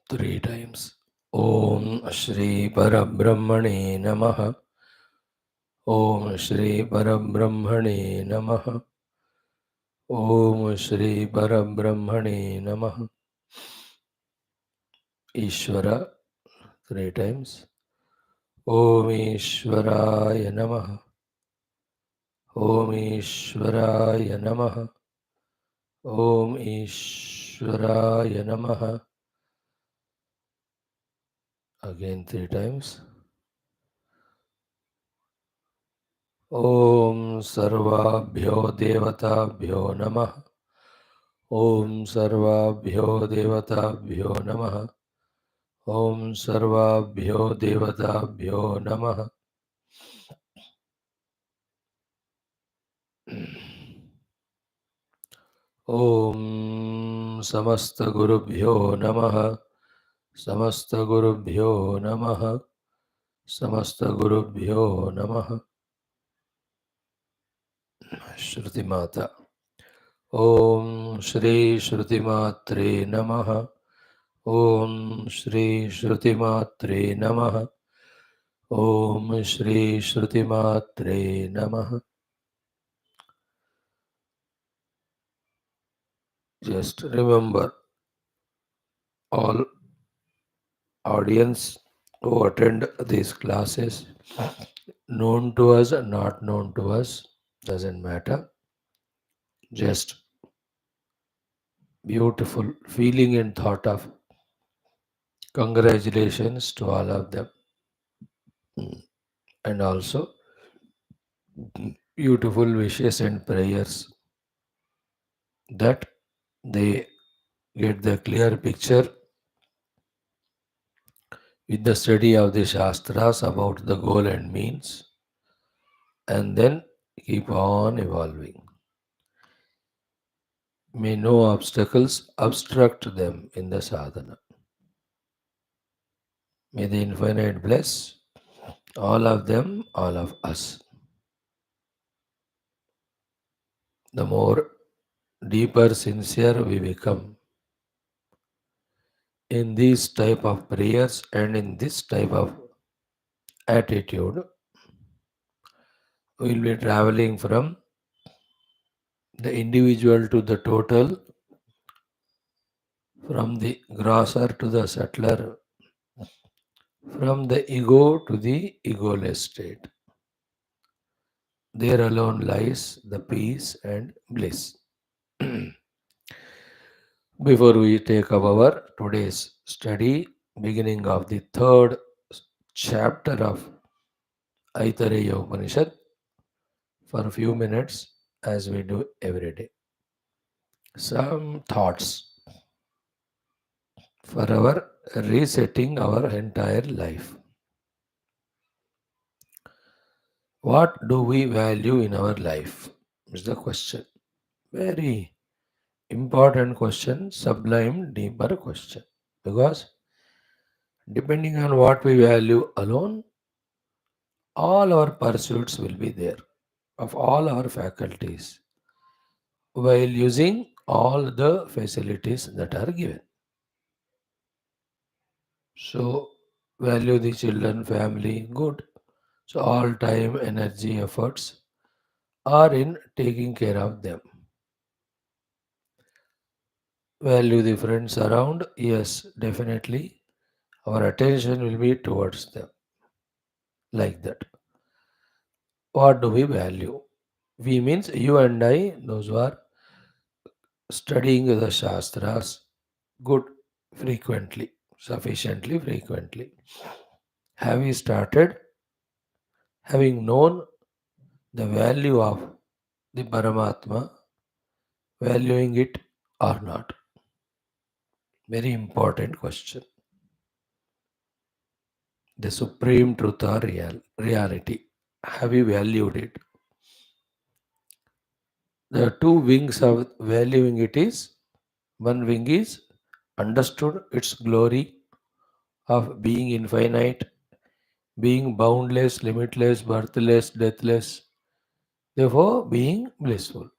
Three times. Om Shri Parabrahmane Namaha. Om Shri Parabrahmane Namaha. Om Shri Parabrahmane Namaha. Ishvara. Three times. Om Ishvaraya Namaha. Om Ishvaraya Namaha. Om Ishvaraya Namaha. Again three times. Om Sarvabhyo Devatabhyo Namaha. Om Sarvabhyo Devatabhyo Namaha. Om Sarvabhyo Devatabhyo Namaha. Om Samasta Gurubhyo Namaha. Samasta Gurubhyo Namaha. Samasta Gurubhyo Namaha. Shruti Mata. Om Shri Shruti Matre Namaha. Om Shri Shruti Matre Namaha. Om Shri Shruti Matre Namaha. Just remember, all audience who attend these classes, known to us or not known to us, doesn't matter. Just beautiful feeling and thought of congratulations to all of them. And also beautiful wishes and prayers that they get the clear picture with the study of the Shastras about the goal and means, and then keep on evolving. May no obstacles obstruct them in the sadhana. May the Infinite bless all of them, all of us. The more deeper, sincere we become in these type of prayers and in this type of attitude, we will be traveling from the individual to the total, from the grosser to the subtler, from the ego to the egoless state. There alone lies the peace and bliss. Before we take up our today's study, beginning of the third chapter of Aitareya Upanishad, for a few minutes, as we do every day, some thoughts for our resetting our entire life. What do we value in our life? Is the question. Very important question, sublime, deeper question. Because depending on what we value alone, all our pursuits will be there of all our faculties while using all the facilities that are given. So, value the children, family, good. So, all time, energy, efforts are in taking care of them. Value the friends around, yes, definitely. Our attention will be towards them. Like that. What do we value? We means you and I, those who are studying the Shastras, good frequently, sufficiently frequently. Have we started having known the value of the Paramatma, valuing it or not? Very important question. The supreme truth or reality. Have you valued it? The two wings of valuing it is, one wing is understood its glory of being infinite, being boundless, limitless, birthless, deathless, therefore being blissful.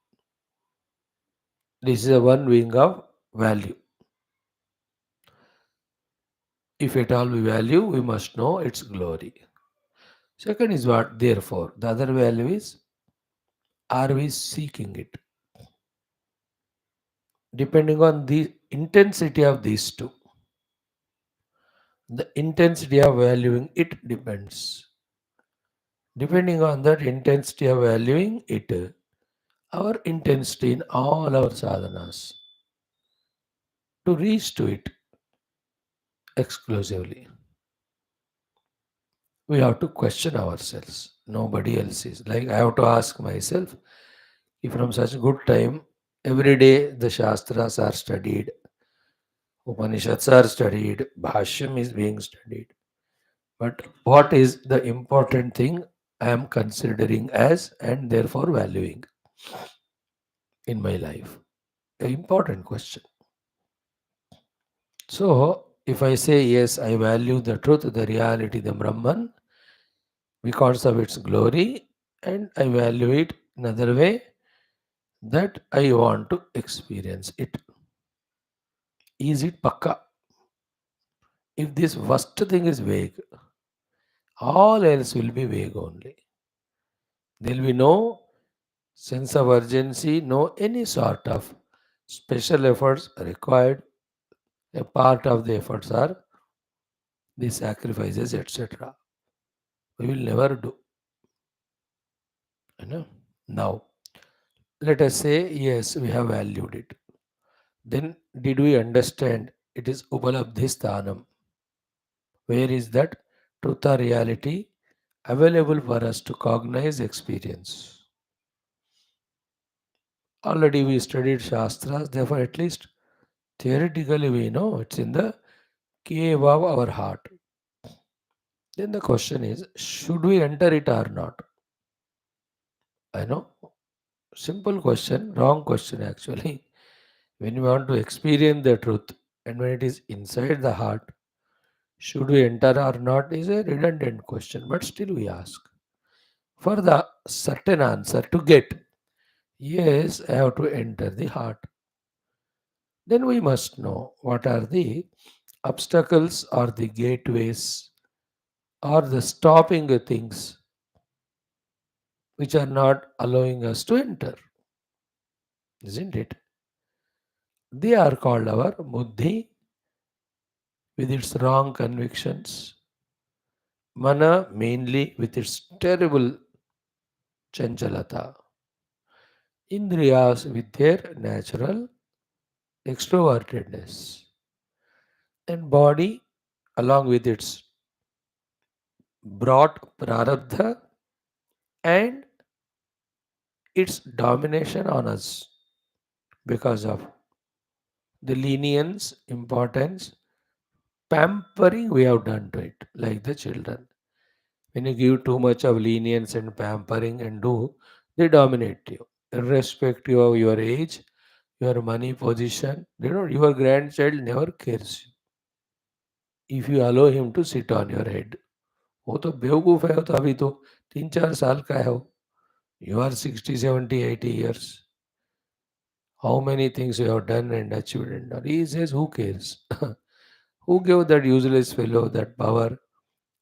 This is the one wing of value. If at all we value, we must know its glory. Second is what? Therefore. The other value is, are we seeking it? Depending on the intensity of these two, the intensity of valuing it depends. Depending on that intensity of valuing it, our intensity in all our sadhanas to reach to it exclusively, we have to question ourselves. Nobody else is. Like I have to ask myself, if from such good time, every day the Shastras are studied, Upanishads are studied, Bhashyam is being studied. But what is the important thing I am considering as and therefore valuing in my life? An important question. So, if I say yes, I value the truth, the reality, the Brahman, because of its glory, and I value it another way that I want to experience it. Is it pakka? If this first thing is vague, all else will be vague only. There will be no sense of urgency, no any sort of special efforts required. A part of the efforts are the sacrifices, etc. We will never do. You know? Now, let us say, yes, we have valued it. Then, did we understand it is Upalabdhisthanam? Where is that truth or reality available for us to cognize experience? Already we studied Shastras, therefore, at least theoretically we know it's in the cave of our heart. Then the question is, should we enter it or not? I know, simple question, wrong question actually. When we want to experience the truth and when it is inside the heart, should we enter or not is a redundant question, but still we ask. For the certain answer to get, yes, I have to enter the heart. Then we must know what are the obstacles or the gateways or the stopping things which are not allowing us to enter, isn't it? They are called our buddhi with its wrong convictions, mana mainly with its terrible chanchalata, indriyas with their natural extrovertedness, and body along with its brought prarabdha and its domination on us because of the lenience, importance, pampering we have done to it, like the children. When you give too much of lenience and pampering and do, they dominate you, irrespective of your age, your money position. You know, your grandchild never cares if you allow him to sit on your head. वो तो बेवकूफ़ है, वो तो अभी तो 3-4 साल का है वो. You are 60, 70, 80 years. How many things you have done and achieved and done. He says, who cares? Who gave that useless fellow that power?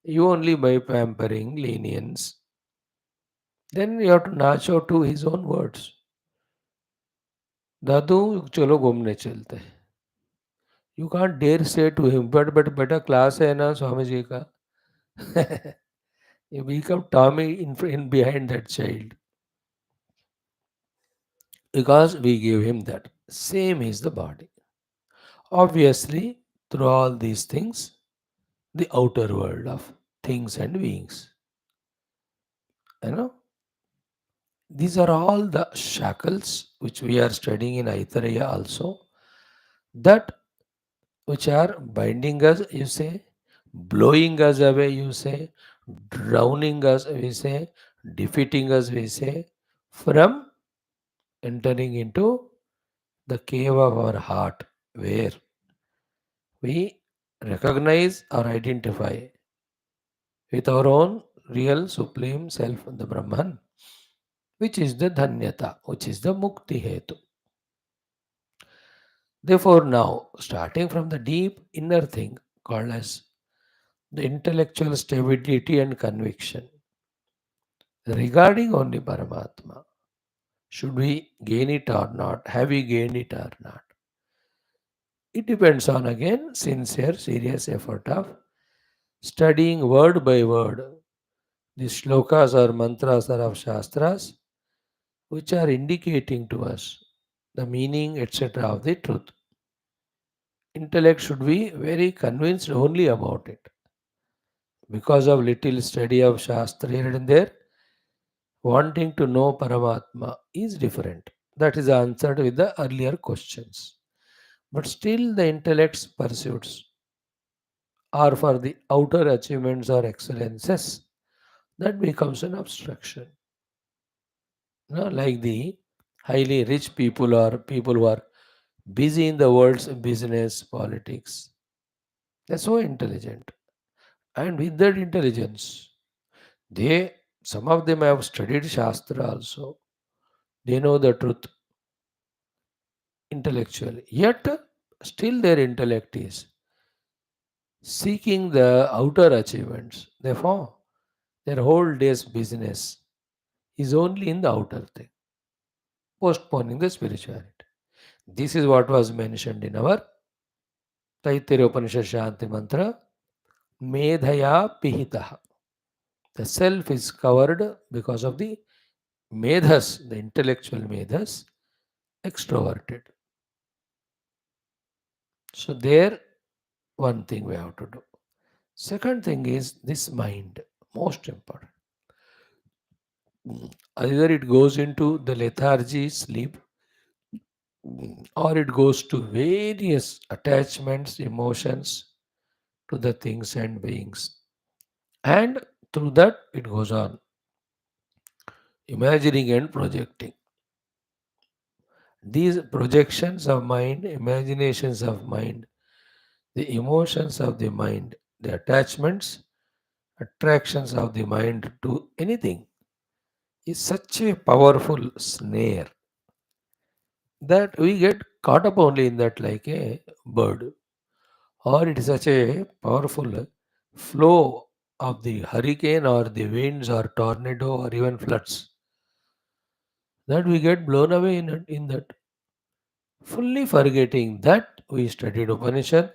You only by pampering, lenience. Then you have to notch out to his own words. दादू चलो घूमने चलते हैं. You can't dare say to him, but बेटा class है ना स्वामी जी का. You become Tommy in behind that child because we give him that. Same is the body. Obviously, through all these things, the outer world of things and beings. You know, these are all the shackles which we are studying in Aitareya also, that which are binding us, you say, blowing us away, you say, drowning us, we say, defeating us, we say, from entering into the cave of our heart, where we recognize or identify with our own real supreme self, the Brahman, which is the dhanyata, which is the mukti hetu. Therefore, now, starting from the deep inner thing called as the intellectual stability and conviction regarding only Paramatma, should we gain it or not? Have we gained it or not? It depends on again sincere, serious effort of studying word by word the shlokas or mantras or of Shastras which are indicating to us the meaning, etc., of the truth. Intellect should be very convinced only about it. Because of little study of Shastra here and there, wanting to know Paramatma is different. That is answered with the earlier questions. But still, the intellect's pursuits are for the outer achievements or excellences. That becomes an obstruction. Like the highly rich people or people who are busy in the world's business, politics. They're so intelligent. And with that intelligence, they some of them have studied Shastra also. They know the truth intellectually. Yet still their intellect is seeking the outer achievements. Therefore, their whole day's business is only in the outer thing, postponing the spirituality. This is what was mentioned in our Taittiriya Upanishad Shanti Mantra, Medhaya Pihitaha. The self is covered because of the medhas, the intellectual medhas, extroverted. So, there one thing we have to do. Second thing is this mind, most important. Either it goes into the lethargy, sleep, or it goes to various attachments, emotions to the things and beings. And through that, it goes on imagining and projecting. These projections of mind, imaginations of mind, the emotions of the mind, the attachments, attractions of the mind to anything is such a powerful snare that we get caught up only in that like a bird. Or it is such a powerful flow of the hurricane or the winds or tornado or even floods that we get blown away in that, fully forgetting that we studied Upanishad,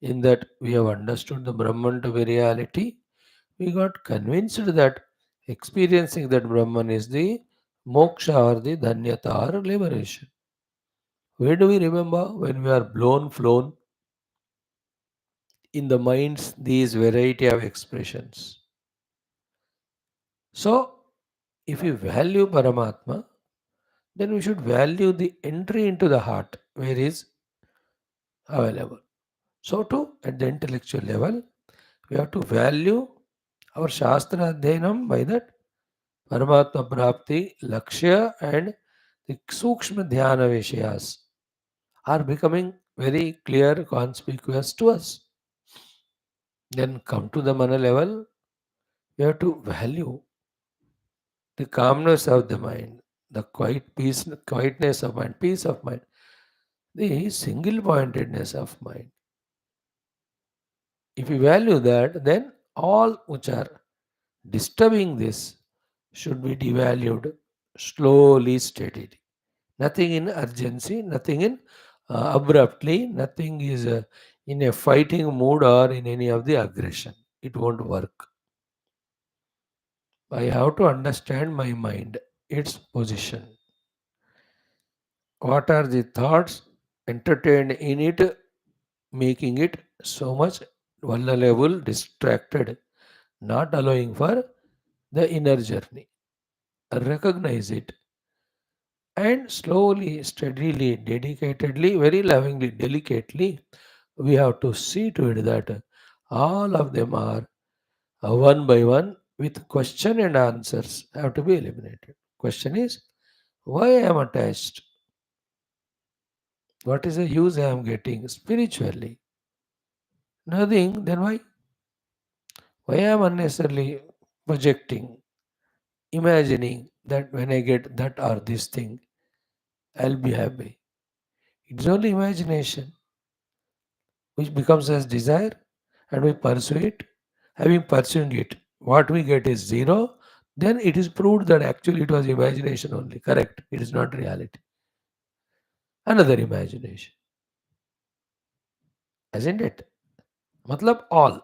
in that we have understood the Brahman to be reality. We got convinced that experiencing that Brahman is the moksha or the dhanyata or liberation. Where do we remember when we are flown in the minds these variety of expressions? So, if we value Paramatma, then we should value the entry into the heart where is available. So, too, at the intellectual level, we have to value our Shastra Adhyanam by that Paramatma Prapti, Lakshya, and the Sukshma Dhyana Vishayas are becoming very clear, conspicuous to us. Then come to the mana level, we have to value the calmness of the mind, the quietness of mind, peace of mind, the single pointedness of mind. If we value that, then all which are disturbing this should be devalued slowly, steadily. Nothing in urgency, nothing in abruptly, nothing is in a fighting mood or in any of the aggression. It won't work. I have to understand my mind, its position. What are the thoughts entertained in it, making it so much vulnerable, distracted, not allowing for the inner journey. Recognize it and slowly, steadily, dedicatedly, very lovingly, delicately, we have to see to it that all of them are one by one with question and answers have to be eliminated. Question is, why I am attached? What is the use I am getting spiritually? Nothing, then why? Why I am unnecessarily projecting, imagining that when I get that or this thing, I'll be happy. It's only imagination which becomes as desire, and we pursue it. Having pursuing it, what we get is zero. Then it is proved that actually it was imagination only. Correct. It is not reality. Another imagination, isn't it? Matlab all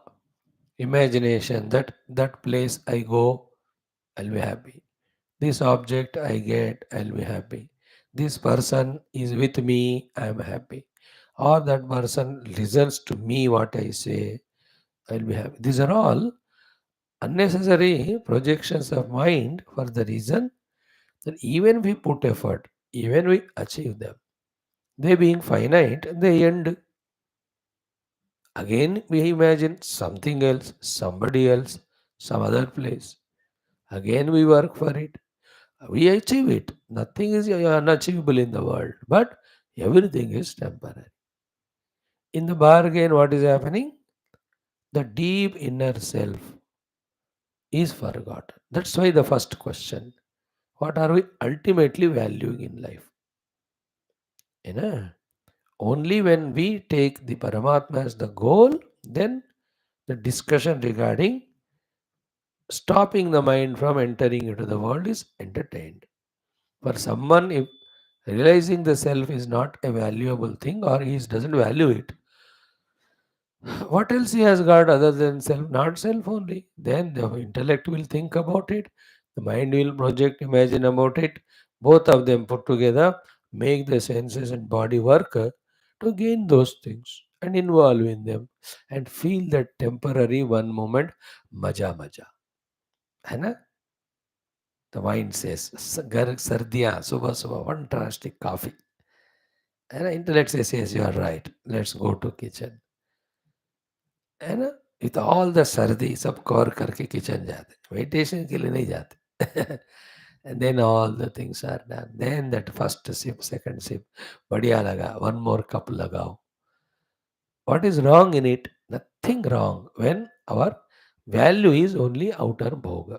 imagination that that place I go, I'll be happy. This object I get, I'll be happy. This person is with me, I am happy. Or that person listens to me what I say, I'll be happy. These are all unnecessary projections of mind for the reason that even we put effort, even we achieve them, they being finite, they end. Again, we imagine something else, somebody else, some other place. Again, we work for it. We achieve it. Nothing is unachievable in the world, but everything is temporary. In the bargain, what is happening? The deep inner self is forgotten. That's why the first question, what are we ultimately valuing in life? You know, only when we take the Paramatma as the goal, then the discussion regarding stopping the mind from entering into the world is entertained. For someone, if realizing the self is not a valuable thing or he doesn't value it, what else he has got other than self? Not self only. Then the intellect will think about it, the mind will project, imagine about it. Both of them put together make the senses and body work to gain those things and involve in them and feel that temporary one moment maja maja. है ना? The mind says, "Gar sardiyan, subah subah, fantastic coffee." And the intellect says, yes, you are right. Let's go to kitchen. है ना? With all the सर्दी सब cover करके kitchen जाते, meditation के लिए नहीं जाते. And then all the things are done. Then that first sip, second sip, बढ़िया लगा, one more cup लगाओ. What is wrong in it? Nothing wrong when our value is only outer bhoga.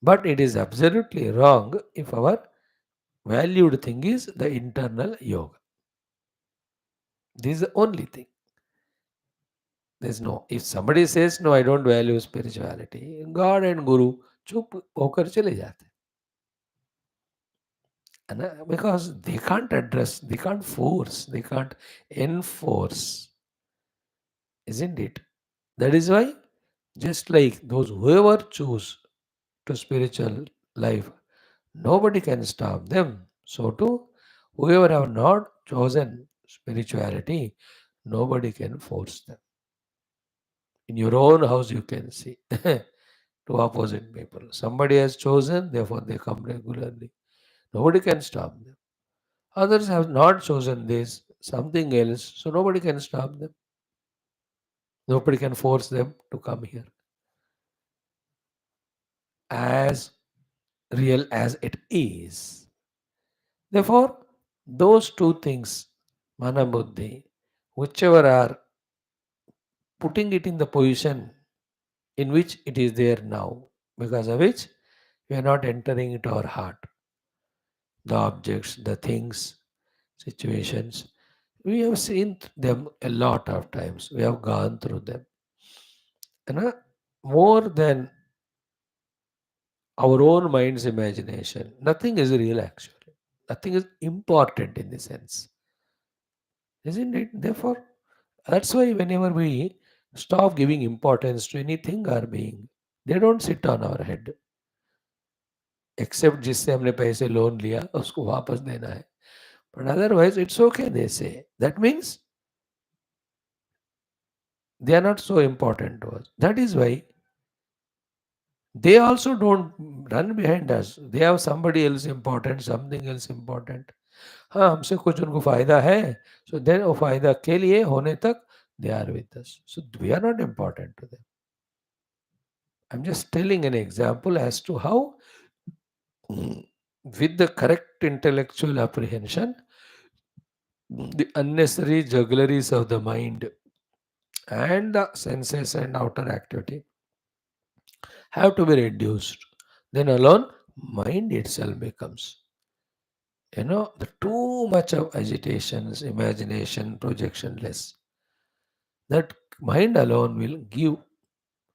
But it is absolutely wrong if our valued thing is the internal yoga. This is the only thing. There's no, if somebody says, no, I don't value spirituality, God and Guru चुप होकर चले जाते है ना, because they can't address, they can't force, they can't enforce, isn't it? That is why, just like those whoever choose to spiritual life, nobody can stop them. So too, whoever have not chosen spirituality, nobody can force them. In your own house, you can see two opposite people. Somebody has chosen, therefore they come regularly. Nobody can stop them. Others have not chosen this, something else, so nobody can stop them. Nobody can force them to come here. As real as it is. Therefore, those two things, mana buddhi, whichever are putting it in the position in which it is there now, because of which we are not entering into our heart. The objects, the things, situations, we have seen them a lot of times. We have gone through them. And more than our own mind's imagination, nothing is real actually. Nothing is important in the sense. Isn't it? Therefore, that's why whenever we stop giving importance to anything or being, they don't sit on our head. Except जिससे हमने पैसे loan लिया उसको वापस देना है. But otherwise, it's okay, they say. That means they are not so important to us. That is why they also don't run behind us. They have somebody else important, something else important. हाँ, हमसे कुछ उनको फ़ायदा है, so then वो फ़ायदा के लिए होने तक they are with us. So we are not important to them. I'm just telling an example as to how, with the correct intellectual apprehension, the unnecessary juggleries of the mind and the senses and outer activity have to be reduced. Then alone, mind itself becomes The too much of agitations, imagination, projection less. That mind alone will give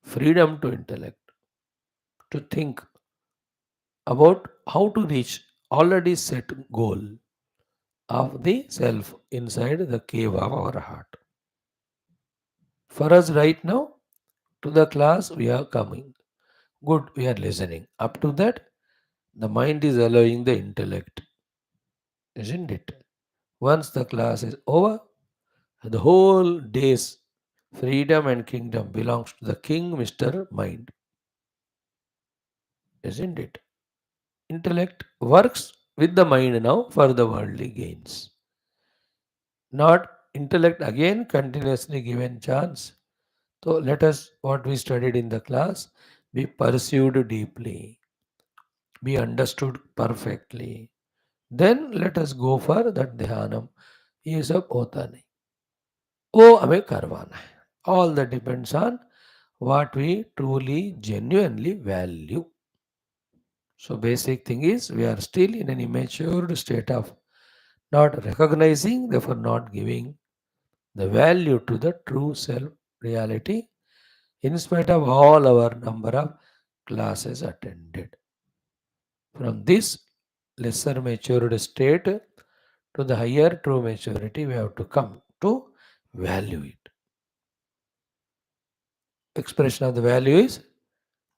freedom to intellect to think about how to reach already set goal of the self inside the cave of our heart. For us right now, to the class we are coming. Good, we are listening. Up to that, the mind is allowing the intellect, isn't it? Once the class is over, the whole day's freedom and kingdom belongs to the king, Mr. Mind, isn't it? Intellect works with the mind now for the worldly gains. Not intellect again continuously given chance. So let us, what we studied in the class, be pursued deeply, be understood perfectly. Then let us go for that dhyanam. ये सब होता नहीं, वो हमें करवाना है. All that depends on what we truly, genuinely value. So basic thing is we are still in an immature state of not recognizing, therefore not giving the value to the true self reality in spite of all our number of classes attended. From this lesser matured state to the higher true maturity, we have to come to value it. Expression of the value is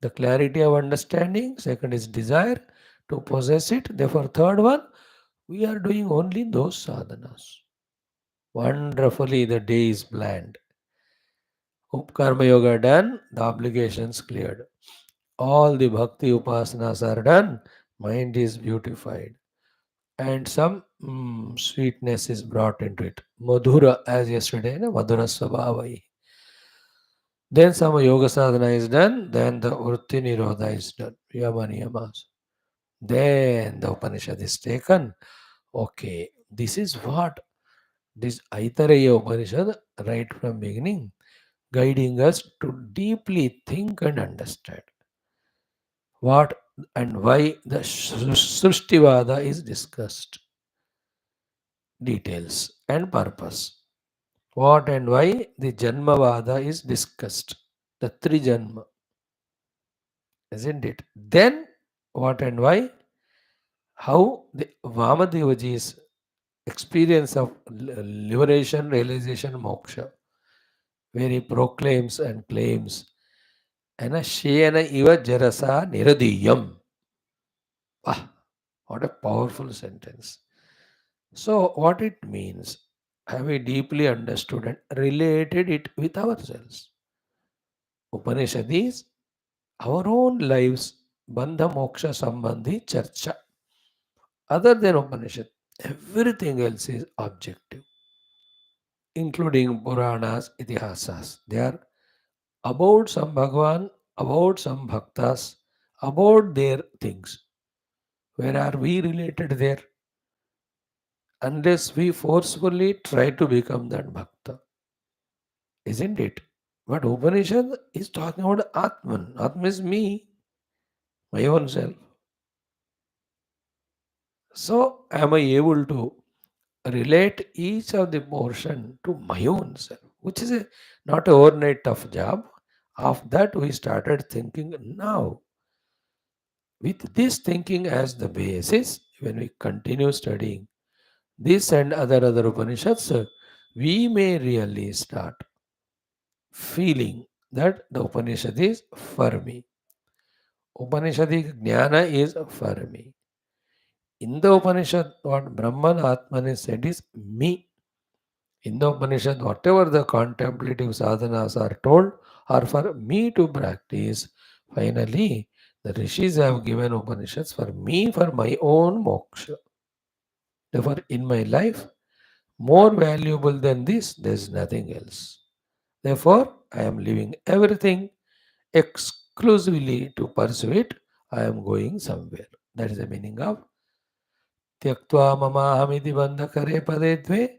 the clarity of understanding. Second is desire to possess it. Therefore, third one, we are doing only those sadhanas. Wonderfully, the day is planned. Karma yoga done, the obligations cleared. All the bhakti upasanas are done, mind is beautified. And some sweetness is brought into it. Madhura, as yesterday, Madhura Svabhavai. Then some yoga sadhana is done, then the Vritti Nirodha is done. Yama Niyamas. Then the Upanishad is taken. Okay, this is what this Aitareya Upanishad, right from beginning, guiding us to deeply think and understand what and why the Srishtivada is discussed, details and purpose. What and why the Janmavada is discussed, the three Janma, isn't it? Then what and why, how the Vamadevaji's experience of liberation, realization, moksha, where he proclaims and claims, Anashayana iva jarasa niradiyam. Ah, what a powerful sentence. So, what it means, have we deeply understood and related it with ourselves? Upanishad is our own lives, bandha moksha sambandhi charcha. Other than Upanishad, everything else is objective, including Puranas, Itihasas. They are about some Bhagwan, about some Bhaktas, about their things. Where are we related there? Unless we forcefully try to become that Bhakta, isn't it? But Upanishad is talking about Atman. Atman is me, my own self. So, am I able to relate each of the portion to my own self, which is not an overnight tough job. Of that, we started thinking now. With this thinking as the basis, when we continue studying this and other Upanishads, we may really start feeling that the Upanishad is for me. Upanishadic Jnana is for me. In the Upanishad, what Brahman Atman is said is me. In the Upanishad, whatever the contemplative sadhanas are told are for me to practice. Finally, the rishis have given Upanishads for me, for my own moksha. Therefore, in my life, more valuable than this, there is nothing else. Therefore, I am leaving everything exclusively to pursue it. I am going somewhere. That is the meaning of Tyaktva Mamahamidi Bandhakare Pade Dve.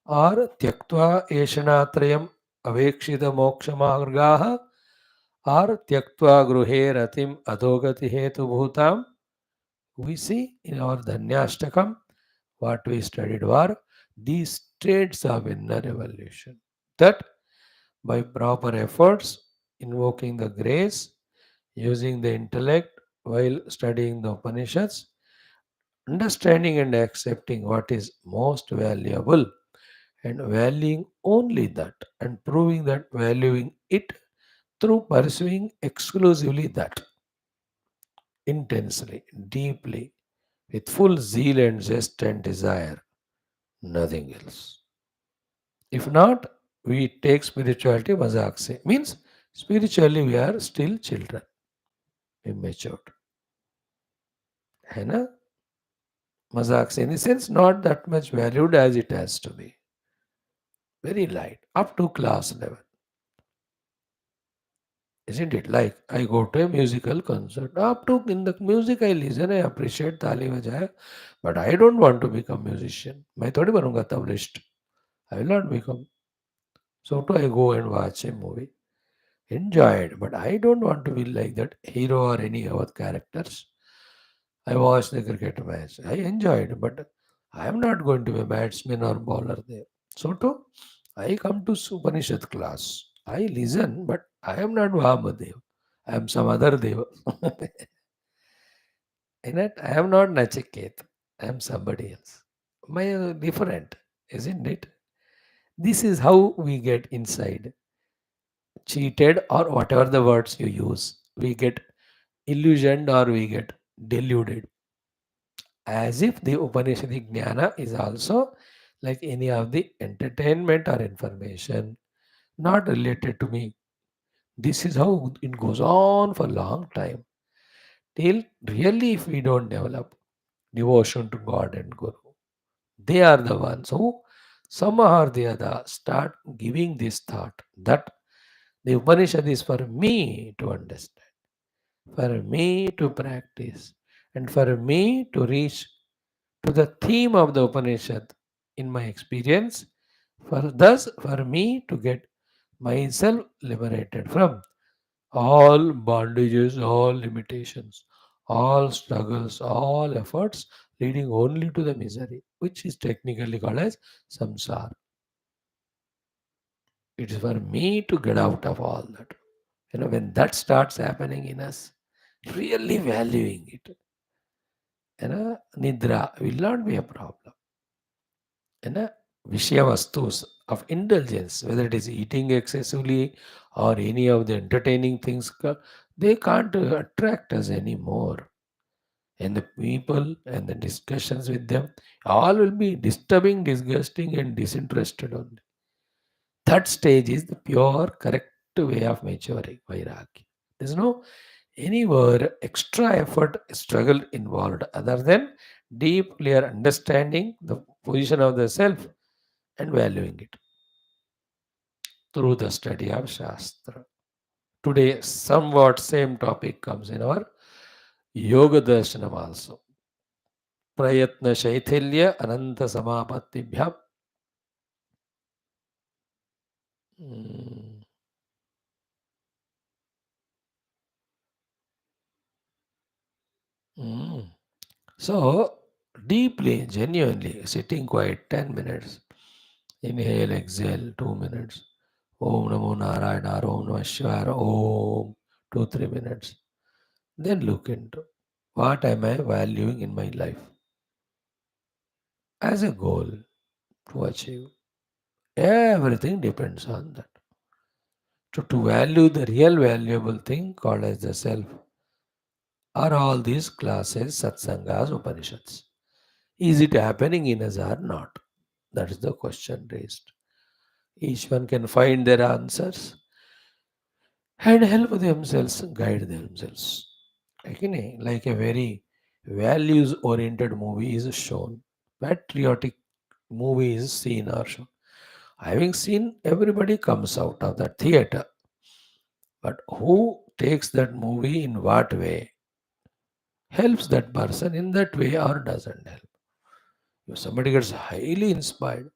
और त्यक्त्वा एषणात्रयम् अवेक्षित मोक्षमार्गाः और त्यक्त्वा गृहे रतिम् अधोगति हेतुभूताम्. We see in our Dhanyashtakam What we studied were these states of inner evolution. That by proper efforts, invoking the grace, using the intellect while studying the Upanishads, understanding and accepting what is most valuable and valuing only that and proving that valuing it through pursuing exclusively that intensely, deeply, with full zeal and zest and desire, nothing else. If not, we take spirituality mazak se. Means spiritually we are still children, immature. है ना? Mazak se in the sense not that much valued as it has to be. Very light, up to class level. Isn't it? Like I go to a musical concert. Up to in the music I listen, I appreciate ताली बजाए, but I don't want to become musician. मैं थोड़ी बनूंगा तबलिस्ट. I will not become. So to I go and watch a movie. Enjoy it, but I don't want to be like that hero or any other characters. I watched the cricket match. I enjoyed, but I am not going to be a batsman or bowler there. So too, I come to Upanishad class. I listen, but I am not Vamadev. I am some other Deva. In it, I am not Nachiket. I am somebody else. My different, isn't it? This is how we get inside cheated or whatever the words you use. We get illusioned or we get deluded as if the Upanishadic Jnana is also like any of the entertainment or information not related to me. This is how it goes on for a long time till really if we don't develop devotion to God and Guru. They are the ones who somehow or the other start giving this thought that the Upanishad is for me to understand, for me to practice, and for me to reach to the theme of the Upanishad in my experience, for thus for me to get myself liberated from all bondages, all limitations, all struggles, all efforts leading only to the misery, which is technically called as samsara. It is for me to get out of all that. When that starts happening in us, really valuing it, nidra will not be a problem. And Vishya vastus of indulgence, whether it is eating excessively or any of the entertaining things, they can't attract us anymore. And the people and the discussions with them all will be disturbing, disgusting, and disinterested only. That stage is the pure, correct way of maturing vairagya. There's no anywhere extra effort, struggle involved other than deep, clear understanding the position of the self and valuing it through the study of Shastra. Today, somewhat same topic comes in our Yoga Darshanam also. Prayatna Shaithilya Ananta Samapatibhyam. Mm, mm. So, deeply, genuinely, sitting quiet 10 minutes, inhale, exhale 2 minutes, Om Namo Narayana, Om Namah Shivaya, Om 2 3 minutes. Then look into what am I valuing in my life as a goal to achieve. Everything depends on that. To value the real valuable thing called as the self are all these classes, satsangas, Upanishads. Is it happening in us or not? That is the question raised. Each one can find their answers and help themselves, guide themselves. Again, like a very values oriented movie is shown, patriotic movie is seen or shown. Having seen, everybody comes out of that theater. But who takes that movie in what way? Helps that person in that way or doesn't help? If somebody gets highly inspired,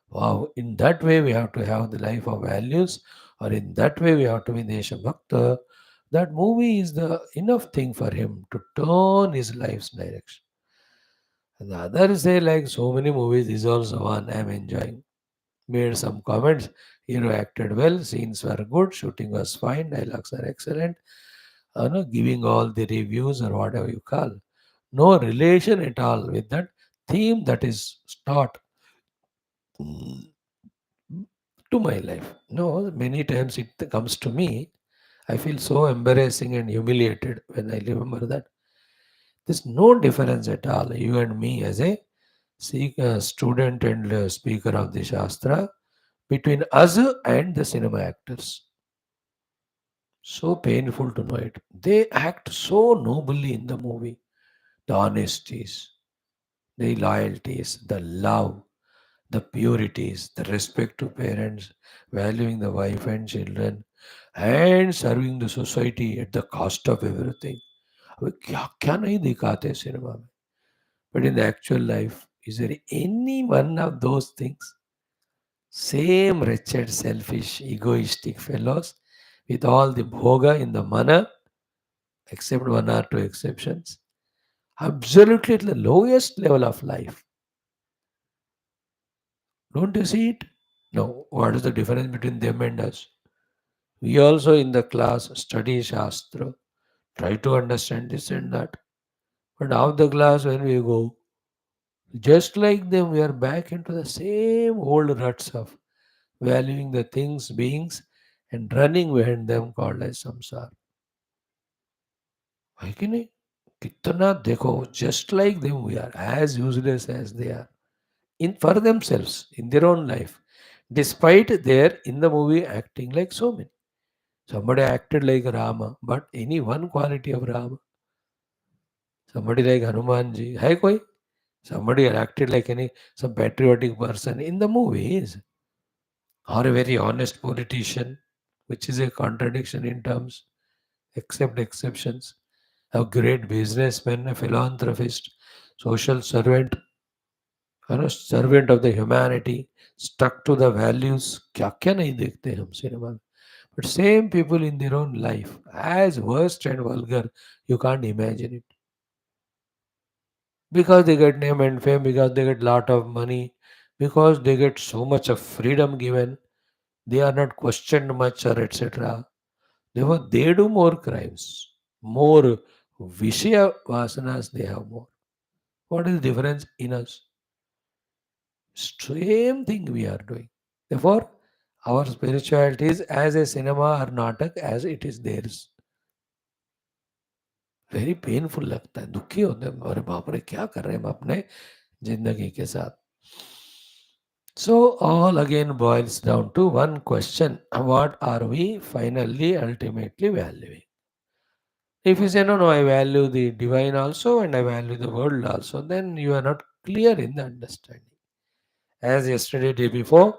wow, in that way we have to have the life of values, or in that way we have to be Desha Bhakta, that movie is the enough thing for him to turn his life's direction. And the others say, like so many movies, this is also one I'm enjoying. Made some comments. Hero acted well, scenes were good, shooting was fine, dialogues are excellent. Giving all the reviews or whatever you call. No relation at all with that theme that is taught to my life. No, many times it comes to me. I feel so embarrassing and humiliated when I remember that. There's no difference at all. You and me as a student and speaker of the Shastra between us and the cinema actors. So painful to know it. They act so nobly in the movie. The honesties, the loyalties, the love, the purities, the respect to parents, valuing the wife and children, and serving the society at the cost of everything. अबे क्या नहीं दिखाते cinema में. But in the actual life, is there any one of those things? Same wretched, selfish, egoistic fellows with all the bhoga in the mana, except one or two exceptions, absolutely at the lowest level of life. Don't you see it? No. What is the difference between them and us? We also in the class study Shastra, try to understand this and that. But out the class when we go, just like them, we are back into the same old ruts of valuing the things, beings, and running behind them called as samsara. है कि नहीं? कितना देखो, just like them we are, as useless as they are, in for themselves, in their own life, despite their in the movie acting like so many. Somebody acted like Rama, but any one quality of Rama. Somebody like Hanumanji, hai koi? Somebody acted like any some patriotic person in the movies, or a very honest politician, which is a contradiction in terms, except exceptions. A great businessman, a philanthropist, social servant, servant of the humanity, stuck to the values. क्या क्या नहीं देखते हम cinema में. But same people in their own life, as worst and vulgar, you can't imagine it. Because they get name and fame, because they get lot of money, because they get so much of freedom given, they are not questioned much or etc. Therefore, they do more crimes, more Vishya vasanas they have more. What is the difference in us? Same thing we are doing. Therefore, our spirituality is as a cinema or natak as it is theirs. Very painful लगता है, दुखी होते हैं, अरे बाप रे क्या कर रहे हैं हम अपने जिंदगी के साथ. So all again boils down to one question: what are we finally ultimately valuing? If you say no, no, I value the divine also and I value the world also, then you are not clear in the understanding. As yesterday, day before,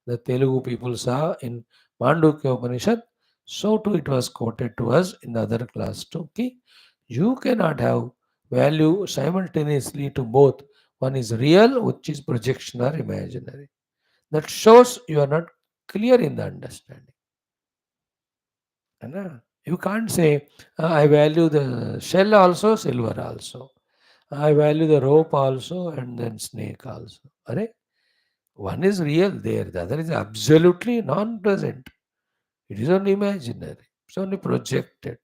the Telugu people saw in Mandukya Upanishad, so too it was quoted to us in the other class too. Ki, you cannot have value simultaneously to both. One is real, which is projection or imaginary. That shows you are not clear in the understanding. है ना? You can't say, I value the shell also, silver also. I value the rope also and then snake also. Are? One is real there, the other is absolutely non present. It is only imaginary, it's only projected.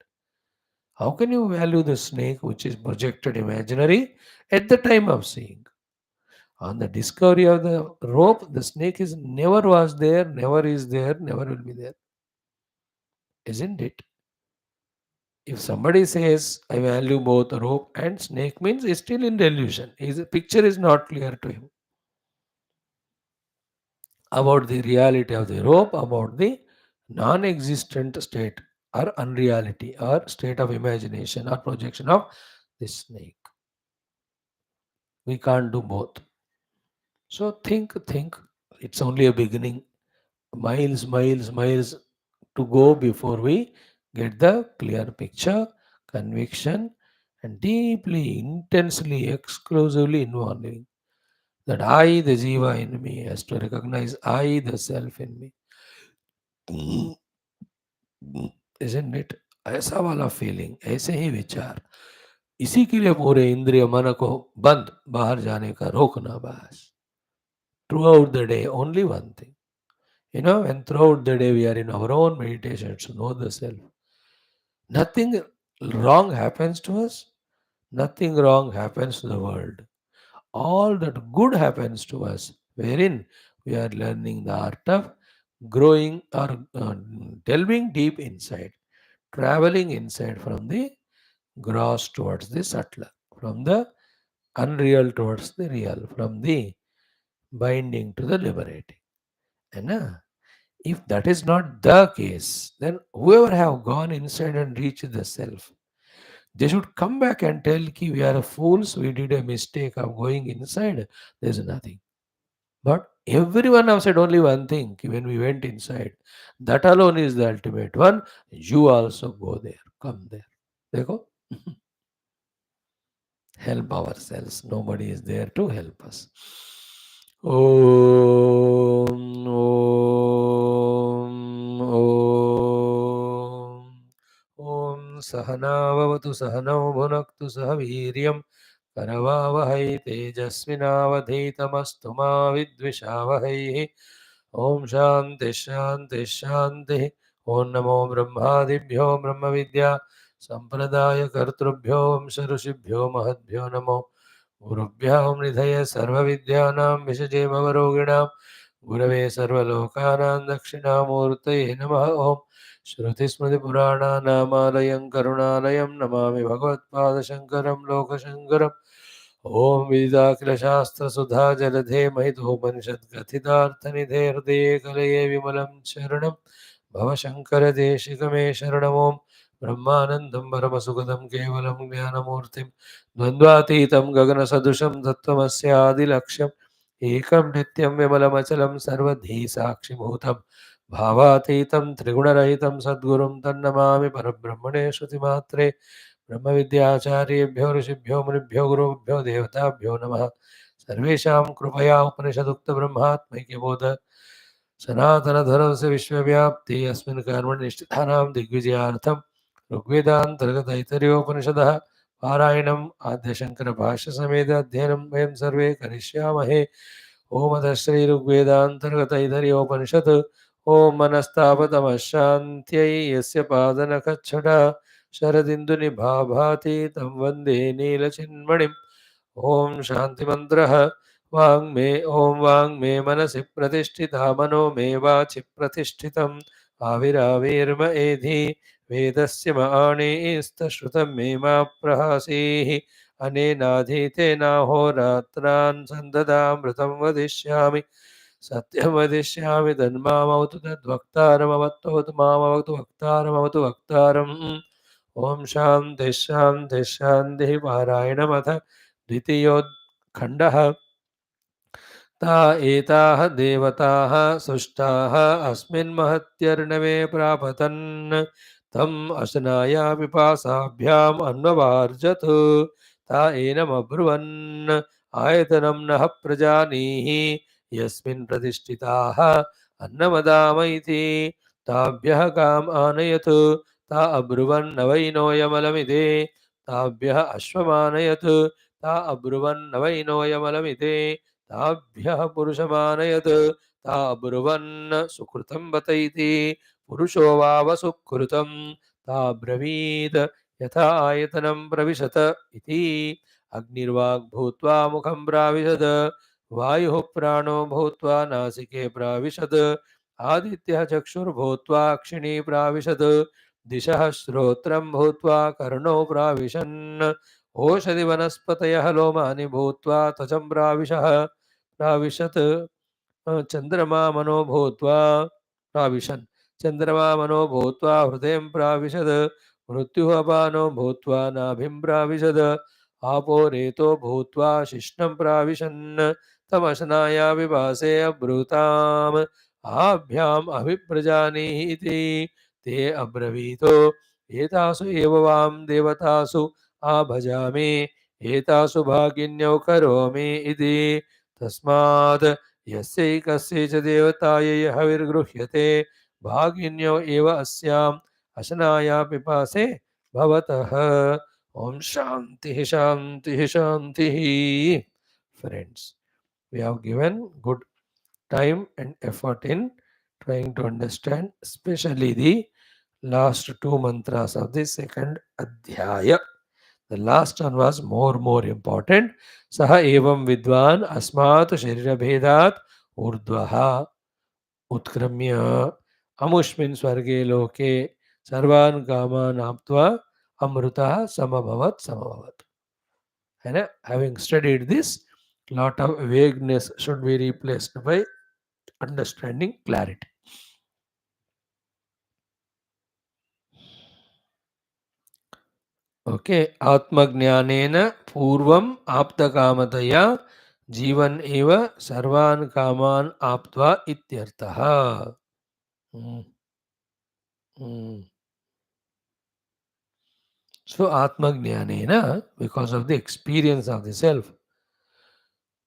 How can you value the snake, which is projected imaginary, at the time of seeing? On the discovery of the rope, the snake is never was there, never is there, never will be there. Isn't it? If somebody says, I value both rope and snake, means he's still in delusion. His picture is not clear to him about the reality of the rope, about the non existent state or unreality or state of imagination or projection of the snake. We can't do both. So think. It's only a beginning. Miles, miles, miles to go before we get the clear picture, conviction, and deeply, intensely, exclusively involving that I, the Jiva in me, has to recognize I, the self in me. Isn't it? ऐसा वाला feeling, ऐसे ही विचार, इसी के लिए पूरे इंद्रिय मन को बंद, बाहर जाने का रोकना बस. Throughout the day, only one thing. When throughout the day we are in our own meditation to know the self, nothing wrong happens to us, nothing wrong happens to the world. All that good happens to us, wherein we are learning the art of growing or delving deep inside, traveling inside from the gross towards the subtler, from the unreal towards the real, from the binding to the liberating. And if that is not the case, then whoever have gone inside and reached the self, they should come back and tell ki we are fools, we did a mistake of going inside. There is nothing. But everyone have said only one thing ki when we went inside. That alone is the ultimate one. You also go there. Come there. Dekho? Help ourselves. Nobody is there to help us. Om, Om, Om. Om Sahanavavatu Sahanau Bhunaktu Sahaviryam Karavavahai Tejasvinavadhitamastu ma Vidvishavahai. Om Shanti Shanti Shanti. Om Namo Brahmadibhyo Brahma Vidya Sampradaya Kartrubhyo Vamsharusibhyo Mahadbhyo Namo गुरुभ्यां निधये सर्वविद्यानां विषजे भवरोगिणां गुरवे सर्वलोकानां दक्षिणामूर्तये नमः. ओं श्रुतिस्मृतिपुराणानामालयं करुणालयं नमामि भगवत्पादशङ्करं लोकशङ्करम्. ॐ विदिताखिलशास्त्रसुधा जलधे महितोपनिषद्गथितार्थनिधे हृदये कलये विमलं शरणं भवशङ्करदेशिकमे शरणमों. ब्रह्मानन्दं परमसुखदं केवलं ज्ञानमूर्तिं द्वन्द्वातीतं गगनसदृशं तत्त्वमस्यादिलक्ष्यम् एकं नित्यं विमलमचलं सर्वधी साक्षिभूतं भावातीतं त्रिगुणरहितं सद्गुरुं तन्नमामि परब्रह्मणे श्रुतिमात्रे. ब्रह्मविद्याचार्येभ्यो ऋषिभ्यो मुनिभ्यो गुरुभ्यो देवताभ्यो नमः. सर्वेषां कृपया उपनिषदुक्तब्रह्मात्मैक्यबोध सनातनधर्मस्य विश्वव्याप्ति अस्मिन् कर्मणि निष्ठितानां दिग्विजयार्थं ऋग्वेदान्तर्गत ऐतरेयोपनिषदः पारायणम् आद्यशङ्करभाष्यसमेत अध्ययनं वयं सर्वे करिष्यामहे. ओमतः श्रीऋग्वेदान्तर्गत ऐतरेयोपनिषत्. ॐ मनस्तापतमश्शान्त्यै यस्य पादनखच्छटा शरदिन्दुनिभाभाति तं वन्दे नीलचिन्मणिम्. ॐ शान्तिमन्त्रः वाङ्मे ॐ वाङ्मे मनसि प्रतिष्ठिता मनो मे वाचि प्रतिष्ठितम् आविराविर्म एधि वेदस्य माणिस्तश्रुतं मे मा प्रहासीः. अनेनाधीतेनाहोरात्रान् सन्ददामृतं वदिष्यामि सत्यं वदिष्यामि तन्मामवतु तद्वक्तारमवतु मामवतु वक्तारमवतु वक्तारम्. ओम शान्ति शान्ति शान्तिः. पारायणमथ द्वितीयोखण्डः. ता एताः देवताः सृष्टाः अस्मिन् महत्यर्णवे प्रापतन् तम् अशनाया पिपासाभ्याम् अन्ववार्जत्. ता एनमब्रुवन् आयतनं नः प्रजानीहि यस्मिन् प्रतिष्ठिताः अन्नमदाम इति. ताभ्यः काम आनयत्. ता अब्रुवन्न वैनोऽयमलमिदे. ताभ्यः अश्वमानयत्. ता अब्रुवन्न वैनोऽयमलमिदे. ताभ्यः पुरुषमानयत्. ता अब्रुवन् सुकृतं बत इति. पुरुषो वाव सुकृतं. ता ब्रवीत् यथा आयतनं प्रविशत इति. अग्निर्वाग्भूत्वा मुखं प्राविशद. वायुः प्राणो भूत्वा नासिके प्राविशद. आदित्यः चक्षुर्भूत्वा अक्षिणी प्राविशद. दिशः श्रोत्रं भूत्वा कर्णो प्राविशन्. ओषधि वनस्पतयः लोमानि भूत्वा त्वचं प्राविशत्. चन्द्रमा मनो भूत्वा प्राविशन्. चन्द्रमा मनो भूत्वा हृदयं प्राविशद. मृत्युः अपानो भूत्वा नाभिं प्राविशद. आपो रेतो भूत्वा शिश्नं प्राविशन्. तमशनाया विभासे अब्रूताम् आभ्याम् अभिप्रजानीहि इति. ते अब्रवीतो एतासु एव वां देवतासु आभजामि एतासु भागिन्यौ करोमि इति. तस्मात् यस्यैकस्य च देवतायै हविर्गृह्यते भागिन्यो एव अस्याम् अशनाया पिपासे भवतः. Om Shanti Shanti Shanti. Friends, we have given good time and effort in trying to understand, especially the last two mantras of the second adhyaya. The last one was more important. Saha evam vidwan asmat sharira bhedat urdvaha उत्क्रम्य अमुष्मिन् स्वर्गे लोके सर्वान् कामान् आप्त्वा अमृतः समभवत्. And having studied this, lot of vagueness should be replaced by understanding clarity. Okay, Atmajnanena Purvam Aptakamataya Jivan Eva Sarvan Kaman Aptva Ityartaha. Hmm, hmm. So Atmajnanena, because of the experience of the self,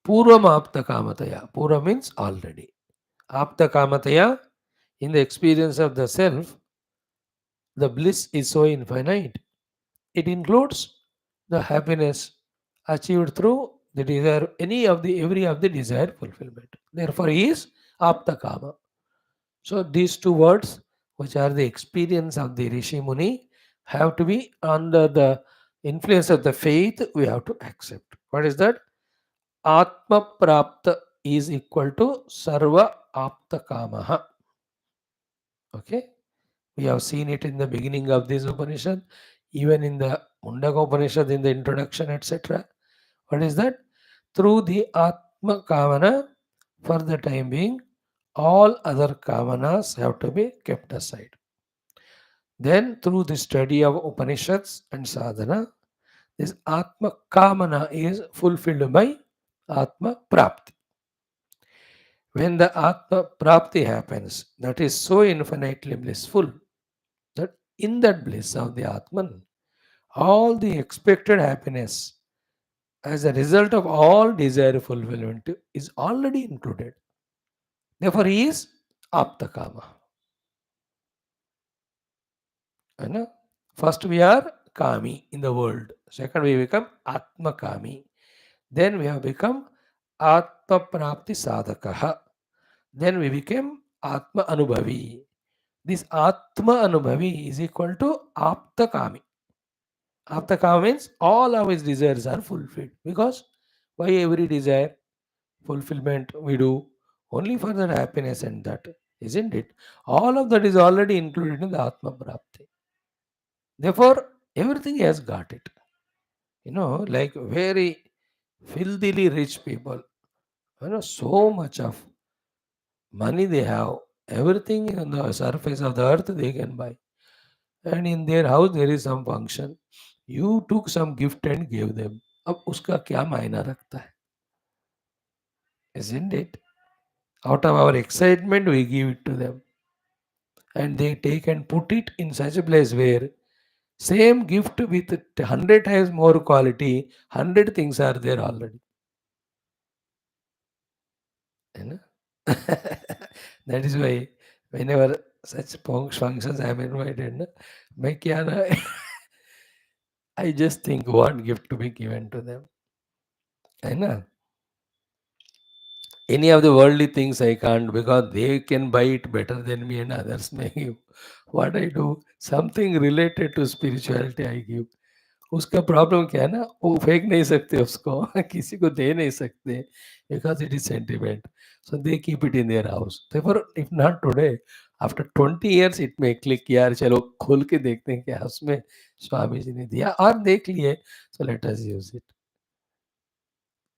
Purvam Aptakamataya. Purva means already. Aptakamataya, in the experience of the self, the bliss is so infinite. It includes the happiness achieved through the desire, any of the every of the desired fulfillment. Therefore, he is Aptakama. So these two words, which are the experience of the Rishi Muni, have to be under the influence of the faith. We have to accept. What is that? Atma Prapta is equal to Sarva Aptakamaha. Okay. We have seen it in the beginning of this Upanishad, even in the Mundaka Upanishad, in the introduction, etc. What is that? Through the Atma Kamana, for the time being, all other Kamanas have to be kept aside. Then, through the study of Upanishads and Sadhana, this Atma Kamana is fulfilled by Atma Prapti. When the Atma Prapti happens, that is so infinitely blissful that in that bliss of the Atman, all the expected happiness as a result of all desire fulfillment is already included. Therefore, he is Aptakama. And first we are Kami in the world. Second we become Atma Kami. Then we have become Atma Prapti Sadhakaha. Then we became Atma Anubhavi. This Atma Anubhavi is equal to Aptakami. Aptakama means all of his desires are fulfilled. Because why every desire fulfillment we do? Only for that happiness and that, isn't it? All of that is already included in the Atma Prapti. Therefore, everything has got it. Like very filthily rich people, so much of money they have, everything on the surface of the earth they can buy. And in their house there is some function. You took some gift and gave them. अब उसका क्या मायना रखता है? Isn't it? Out of our excitement we give it to them. And they take and put it in such a place where same gift with 100 times more quality, 100 things are there already. You know? That is why whenever such functions I am invited, मैं क्या ना I just think what gift to be given to them. है ना? Any of the worldly things I can't because they can buy it better than me and others may give. What I do, something related to spirituality I give. उसका problem क्या है ना, वो फेंक नहीं सकते उसको किसी को दे नहीं सकते because it is sentiment. So they keep it in their house. Therefore if not today, after 20 years it may click, यार चलो खोल के देखते हैं क्या उसमें स्वामी जी ने दिया, और देख लिए, so let us use it.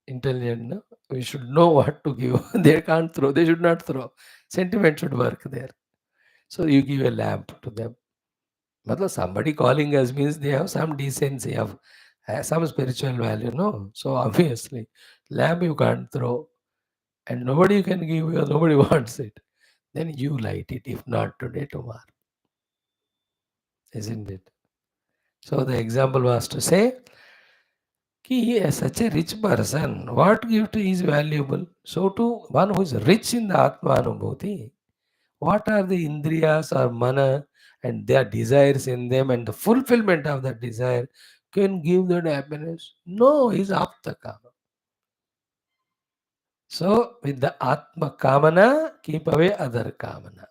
Intelligent, no? We should know what to give. They can't throw, they should not throw. Sentiment should work there. So you give a lamp to them. Matlab somebody calling us means they have some decency of some spiritual value, no? So obviously, lamp you can't throw, and nobody can give because nobody wants it. Then you light it, if not today, tomorrow. Isn't it? So the example was to say, he is such a rich person, what gift is valuable? So to one who is rich in the Atma Anubhuti, what are the indriyas or mana and their desires in them and the fulfillment of that desire can give that happiness. No, he's Apta Kama. So, with the Atma Kamana, keep away other Kamana.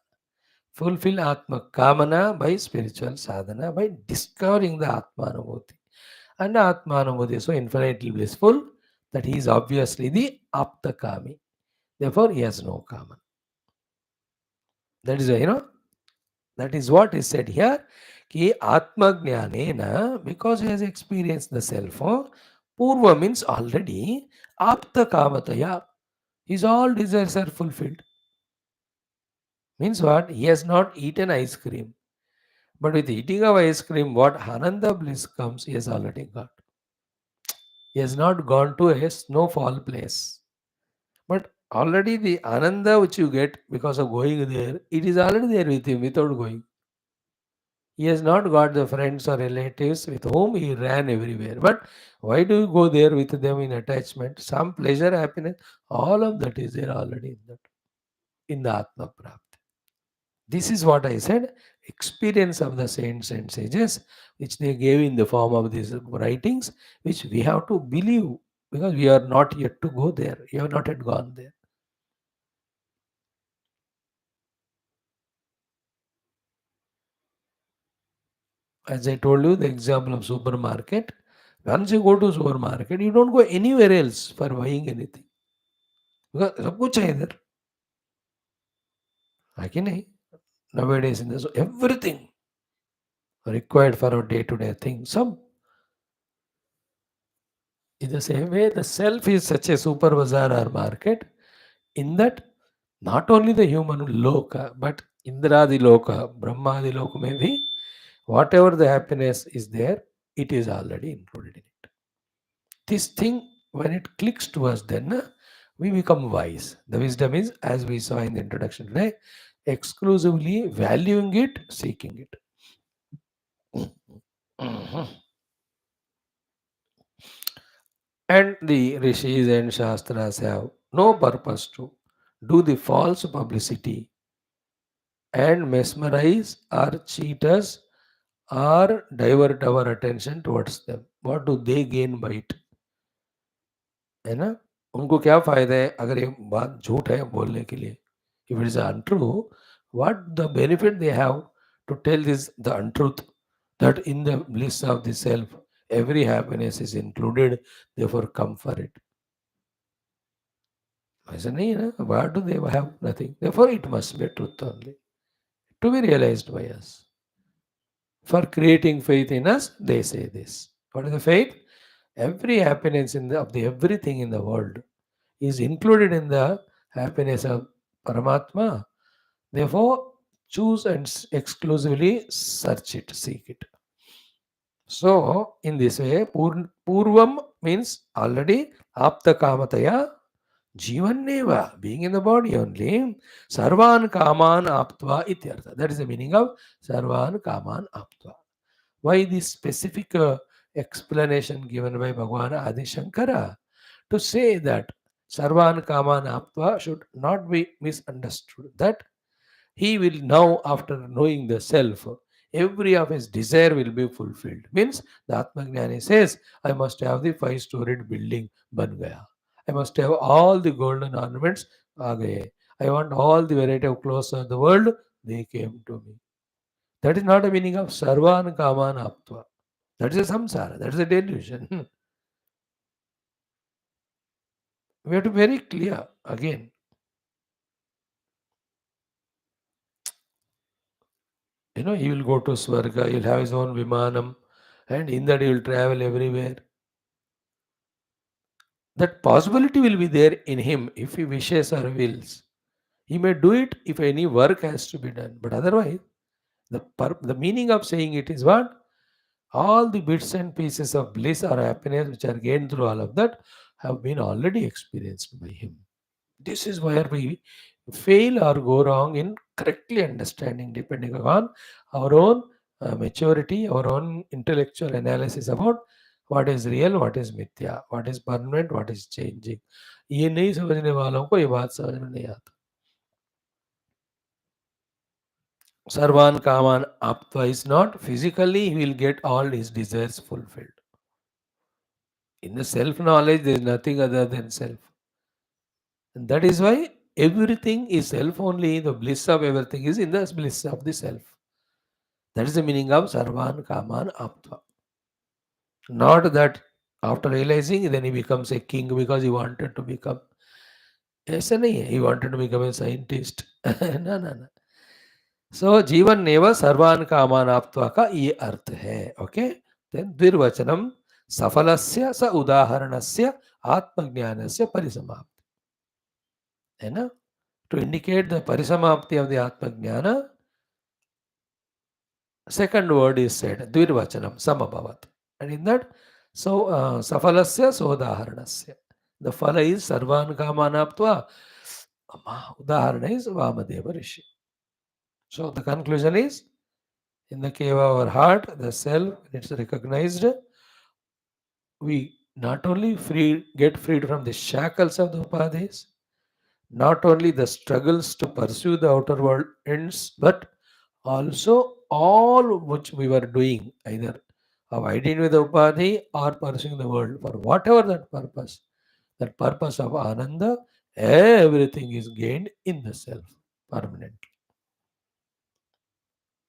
Fulfill Atma Kamana by spiritual sadhana, by discovering the Atma Anubhuti. And Atma Anubhuti is so infinitely blissful that he is obviously the Apta Kami. Therefore, he has no Kamana. That is, that is what is said here. Ki Atma Jnanena, because he has experienced the self, Purva means already, Apta Kamataya, his all desires are fulfilled. Means what? He has not eaten ice cream. But with eating of ice cream, what Ananda bliss comes, he has already got. He has not gone to a snowfall place. But already the Ananda which you get because of going there, it is already there with him without going. He has not got the friends or relatives with whom he ran everywhere. But why do you go there with them in attachment? Some pleasure, happiness, all of that is there already in that, in the Atma Prapti. This is what I said, experience of the saints and sages, which they gave in the form of these writings, which we have to believe because we are not yet to go there. We have not yet gone there. As I told you, the example of supermarket. Once you go to supermarket, you don't go anywhere else for buying anything. Because सब कुछ है इधर, है कि नहीं? Nowadays, in this, everything required for our day-to-day thing. Some in the same way, the self is such a super bazaar or market. In that, not only the human loka, but Indradi loka, Brahmadi loka may be, whatever the happiness is there, it is already included in it. This thing, when it clicks to us, then we become wise. The wisdom is, as we saw in the introduction today, exclusively valuing it, seeking it. Mhm. And the rishis and shastras have no purpose to do the false publicity and mesmerize or cheat us or divert our attention towards them. What do they gain by it? है ना? उनको क्या फ़ायदा है अगर ये बात झूठ है बोलने के लिए? If it is untrue, what the benefit they have to tell this the untruth that in the bliss of the self every happiness is included, therefore come for it. ऐसा नहीं है ना? What do they have? Nothing. Therefore it must be truth only to be realized by us. For creating faith in us, they say this. What is the faith? Every happiness of the everything in the world is included in the happiness of Paramatma. Therefore, choose and exclusively search it, seek it. So, in this way, Purvam means already Apta Kamataya, Jivaneva, being in the body only, Sarvan Kaman Aptva Ityartha. That is the meaning of Sarvan Kaman Aptva. Why this specific explanation given by Bhagwan Adi Shankara? To say that Sarvan Kaman Aptva should not be misunderstood. That he will now, after knowing the self, every of his desire will be fulfilled. Means the Atmagnani says, I must have the five-storied building ban gaya. I must have all the golden ornaments aa gaye. I want all the variety of clothes of the world. They came to me. That is not a meaning of Sarvan Kaman Aptva. That is a samsara. That is a delusion. We have to be very clear again. He will go to Swarga, he'll have his own Vimanam, and in that he will travel everywhere. That possibility will be there in him if he wishes or wills. He may do it if any work has to be done, but otherwise, the meaning of saying it is what? All the bits and pieces of bliss or happiness which are gained through all of that have been already experienced by him. This is where we fail or go wrong in correctly understanding, depending upon our own maturity, our own intellectual analysis about what is real, what is mithya, what is permanent, what is changing. ये नहीं समझने वालों को ये बात समझ में नहीं आता. Sarvan Kaman Aptva is not physically he will get all his desires fulfilled. In the self knowledge, there is nothing other than self. And that is why everything is self only. The bliss of everything is in the bliss of the self. That is the meaning of Sarvan Kaman Aptva. Not that after realizing, then he becomes a king because he wanted to become. ऐसा नहीं है, he wanted to become a scientist. No, no, no. So जीवन नेव सर्वान कामान आप्त्वा का ये अर्थ है. Okay, then द्विर्वचनम सफलस्य स उदाहरणस्य आत्मज्ञानस्य परिसमाप्ति. है ना? To indicate the parisamaapti of the Atmajnana, second word is said, Dvirvachanam, Samabhavat. And in that, so Safalasya Sodaharanasya. The phala is Sarvan Kamanaptva. Udaharana is Vamadeva Rishi. So the conclusion is, in the cave of our heart, the self, it's recognized, we not only get freed from the shackles of the upadhis, not only the struggles to pursue the outer world ends, but also all which we were doing, either of identity with the upadhi or pursuing the world for whatever that purpose of ananda, everything is gained in the self permanently.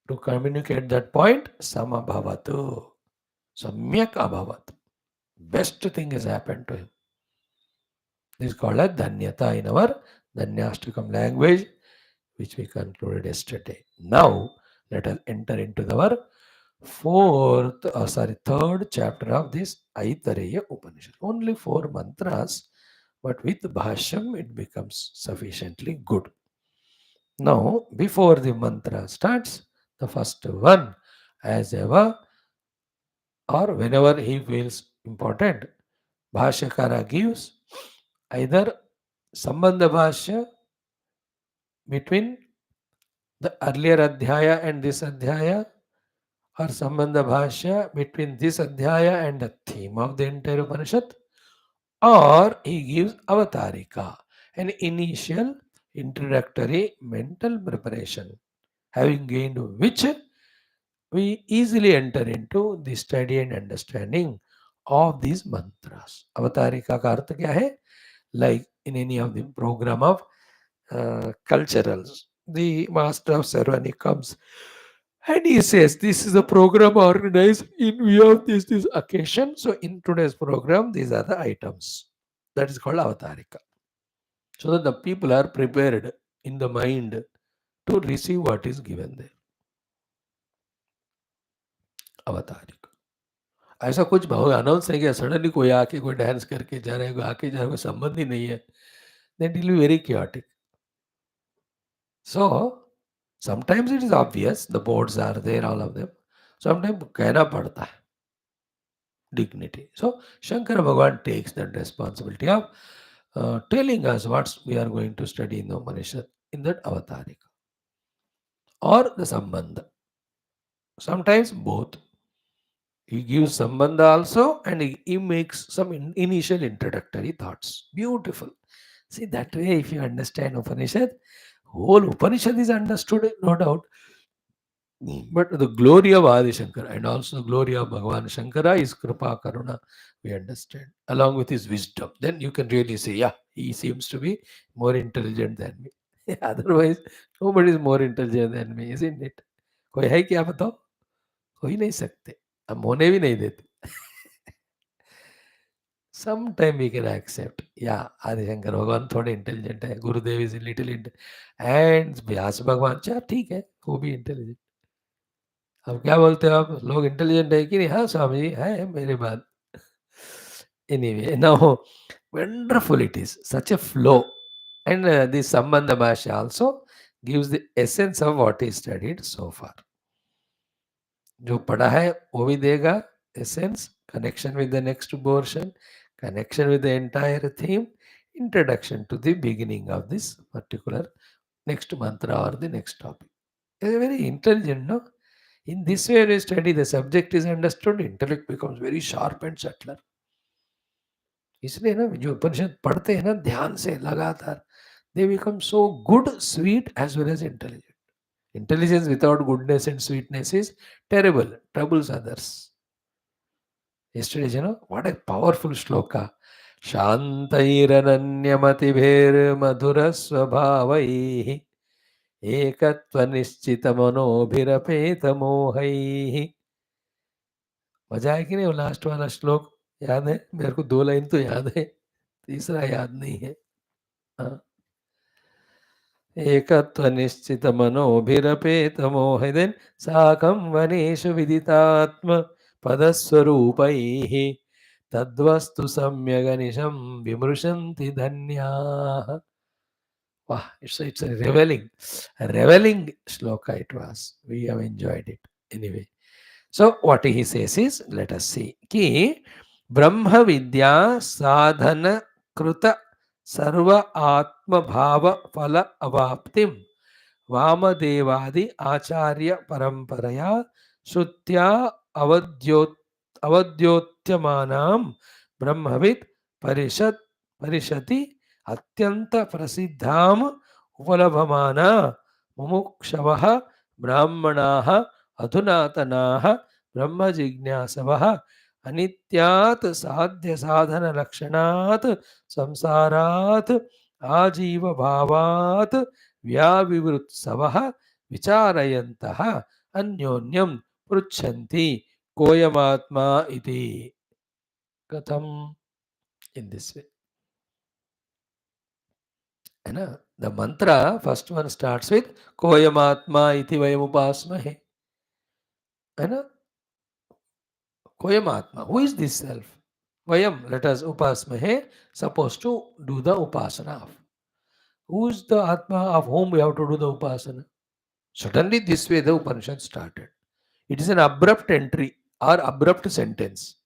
To communicate that point, samabhavatu, samyak abhavat. Best thing has happened to him. This is called as dhanyata in our Dhanyashtakam language, which we concluded yesterday. Now, let us enter into our third chapter of this Aitareya Upanishad. Only 4 mantras, but with Bhashyam it becomes sufficiently good. Now, before the mantra starts, the first one, as ever, or whenever he feels important, Bhashyakara gives either Sambandha Bhashya between the earlier Adhyaya and this Adhyaya, or Sambandha Bhashya between this Adhyaya and the theme of the entire Upanishad, or he gives Avatarika, an initial introductory mental preparation, having gained which we easily enter into the study and understanding of these mantras. Avatarika ka artha kya hai? Like in any of the program of culturals, the master of ceremony comes and he says, this is a program organized in view of this occasion. So in today's program, these are the items. That is called avatarika. So that the people are prepared in the mind to receive what is given there. Avatarika. ऐसा कुछ भाव announce नहीं किया, suddenly कोई आके कोई dance करके जा रहा है, कोई आके जा रहा है, कोई संबंध ही नहीं है. That will be very chaotic. So sometimes it is obvious, the boards are there, all of them. Sometimes कहना पड़ता है. Dignity. So Shankara Bhagavan takes that responsibility of telling us what we are going to study in the Upanishad in that avatarika or the Sambandha. Sometimes both. He gives Sambandha also and he makes some initial introductory thoughts. Beautiful. See, that way if you understand Upanishad, whole Upanishad is understood, no doubt. But the glory of Adi Shankara and also the glory of Bhagavan Shankara is Kripa Karuna, we understand, along with his wisdom. Then you can really say, yeah, he seems to be more intelligent than me. Otherwise, nobody is more intelligent than me, isn't it? कोई है क्या बताओ? हो ही नहीं सकते, हम होने भी नहीं देते. Sometime we can accept, yeah, Adi Shankara Bhagavan थोड़े इंटेलिजेंट है, गुरुदेव इज लिटिल एंड व्यास भगवान, अच्छा ठीक है, वो भी इंटेलिजेंट. अब क्या बोलते हो आप, लोग इंटेलिजेंट है कि नहीं? हाँ स्वामी जी है, मेरी बात. Anyway, now wonderful it is, such a flow. And the Sambandha Bhashya also gives the essence of what is studied so far. जो पढ़ा है वो भी देगा essence, connection with the next portion, connection with the entire theme, introduction to the beginning of this particular next mantra or the next topic. It's very intelligent, no? In this way, when you study, the subject is understood, intellect becomes very sharp and subtler. इसलिए ना जो उपनिषद पढ़ते हैं ना ध्यान से लगातार, they become so good, sweet as well as intelligent. Intelligence without goodness and sweetness is terrible, troubles others. Yesterday's, what a powerful shloka. Shantairananyamativer एकत्वनिश्चितमनोभिरपेतमोहैः. मजा है कि नहीं? वो लास्ट वाला श्लोक याद है मेरे को? 2 लाइन तो याद है, तीसरा याद नहीं है. हाँ. एकत्वनिश्चितमनोभिरपेतमोहै देन साकं वनेषु विदितात्म पदस्वरूपैः तद्वस्तु सम्यगनिशं विमृशन्ति धन्याः. Wow, it's a reveling shloka it was. We have enjoyed it anyway. So what he says is, let us see. Ki Brahma Vidya Sadhana Kruta Sarva Atma Bhava Phala Avaptim Vamadevadi Acharya Paramparaya Shrutya Avadyottyamanam Brahmavid Parishat Parishati Atyanta Prasiddham Upalabhamana Mumukshavaha Brahmanaha Adhunatanaha Brahma Jignasavaha Anityat Sadhya Sadhana Lakshanat Samsarat Ajiva Bhavat Vyavivrutsavah Vicharayantah Anyonyam Pruchanti Koyamatma iti. Katham, in this way. The mantra, first one starts with Koyamatma iti vayam upasmahe. Koyamatma, who is this self? Vayam, let us upasmahe, supposed to do the upasana of. Who is the Atma of whom we have to do the upasana? Suddenly this way the Upanishad started. It is an abrupt entry or abrupt sentence.